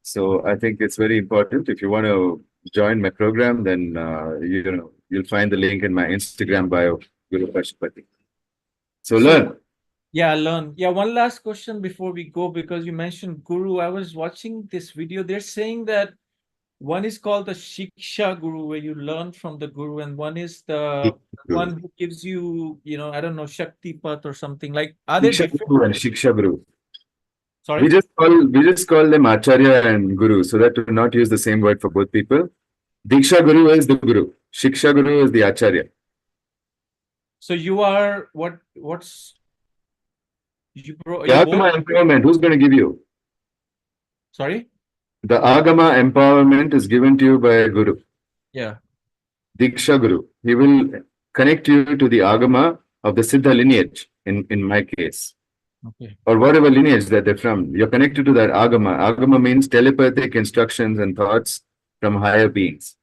So I think it's very important. If you want to join my program, then you'll find the link in my Instagram bio, Guru Pashupati. So So learn. yeah, learn. Yeah, one last question before we go, because you mentioned guru. I was watching this video. They're saying that one is called the Shiksha Guru, where you learn from the Guru, and one is the one who gives you, I don't know, Shakti Path or something. Like, are they Diksha different? Guru and Shiksha Guru. We Sorry. just call we just call them Acharya and Guru, so that to not use the same word for both people. Diksha Guru is the Guru. Shiksha Guru is the Acharya. So you are what's The you both? Agama empowerment, who's going to give you? Sorry? The Agama empowerment is given to you by a Guru, Yeah. Diksha Guru. He will connect you to the Agama of the Siddha lineage, in my case, Okay. or whatever lineage that they're from. You're connected to that Agama. Agama means telepathic instructions and thoughts from higher beings.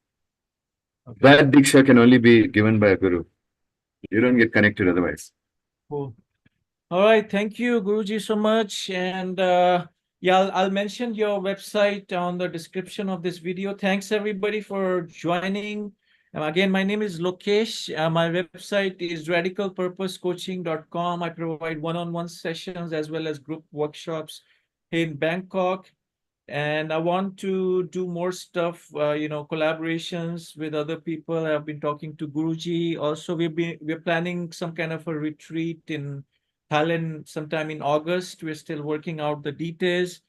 Okay. That Diksha can only be given by a Guru. You don't get connected otherwise. Cool. All right. Thank you, Guruji, so much. And yeah, I'll mention your website on the description of this video. Thanks everybody for joining. Again, my name is Lokesh. My website is radicalpurposecoaching.com. I provide one-on-one sessions as well as group workshops in Bangkok. And I want to do more stuff, collaborations with other people. I've been talking to Guruji. Also, we're planning some kind of a retreat in Thailand sometime in August. We're still working out the details.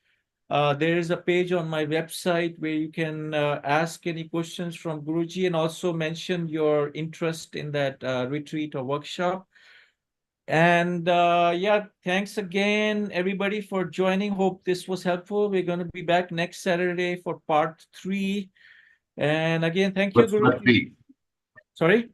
There is a page on my website where you can ask any questions from Guruji and also mention your interest in that retreat or workshop. And yeah, thanks again, everybody, for joining. Hope this was helpful. We're going to be back next Saturday for part 3. And again, thank you, What's part Guruji. 3? Sorry?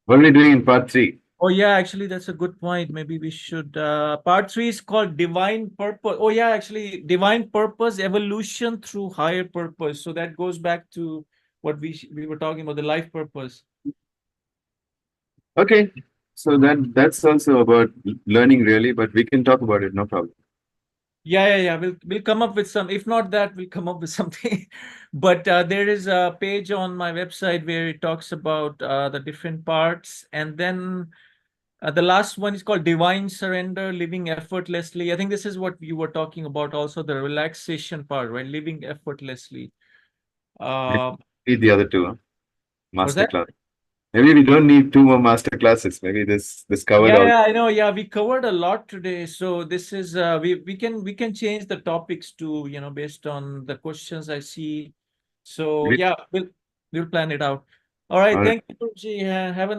What are we doing in part 3? Oh, yeah, actually, that's a good point. Maybe we should. Part 3 is called Divine Purpose. Oh, yeah, actually, Divine Purpose, Evolution through Higher Purpose. So that goes back to what we were talking about, the life purpose. Okay. So that's also about learning, really, but we can talk about it, no problem. Yeah. We'll come up with some. If not that, we'll come up with something. But there is a page on my website where it talks about the different parts, and then the last one is called Divine Surrender, Living Effortlessly. I think this is what you were talking about, also the relaxation part, right? Living effortlessly. Read the other two, huh? Was that? Masterclass. Maybe we don't need 2 more master classes. Maybe this covered all. Yeah, I know. Yeah, we covered a lot today. So this is we can change the topics to, based on the questions I see. So Great. yeah, we'll plan it out. All right. All right. Thank you, Guruji. Have a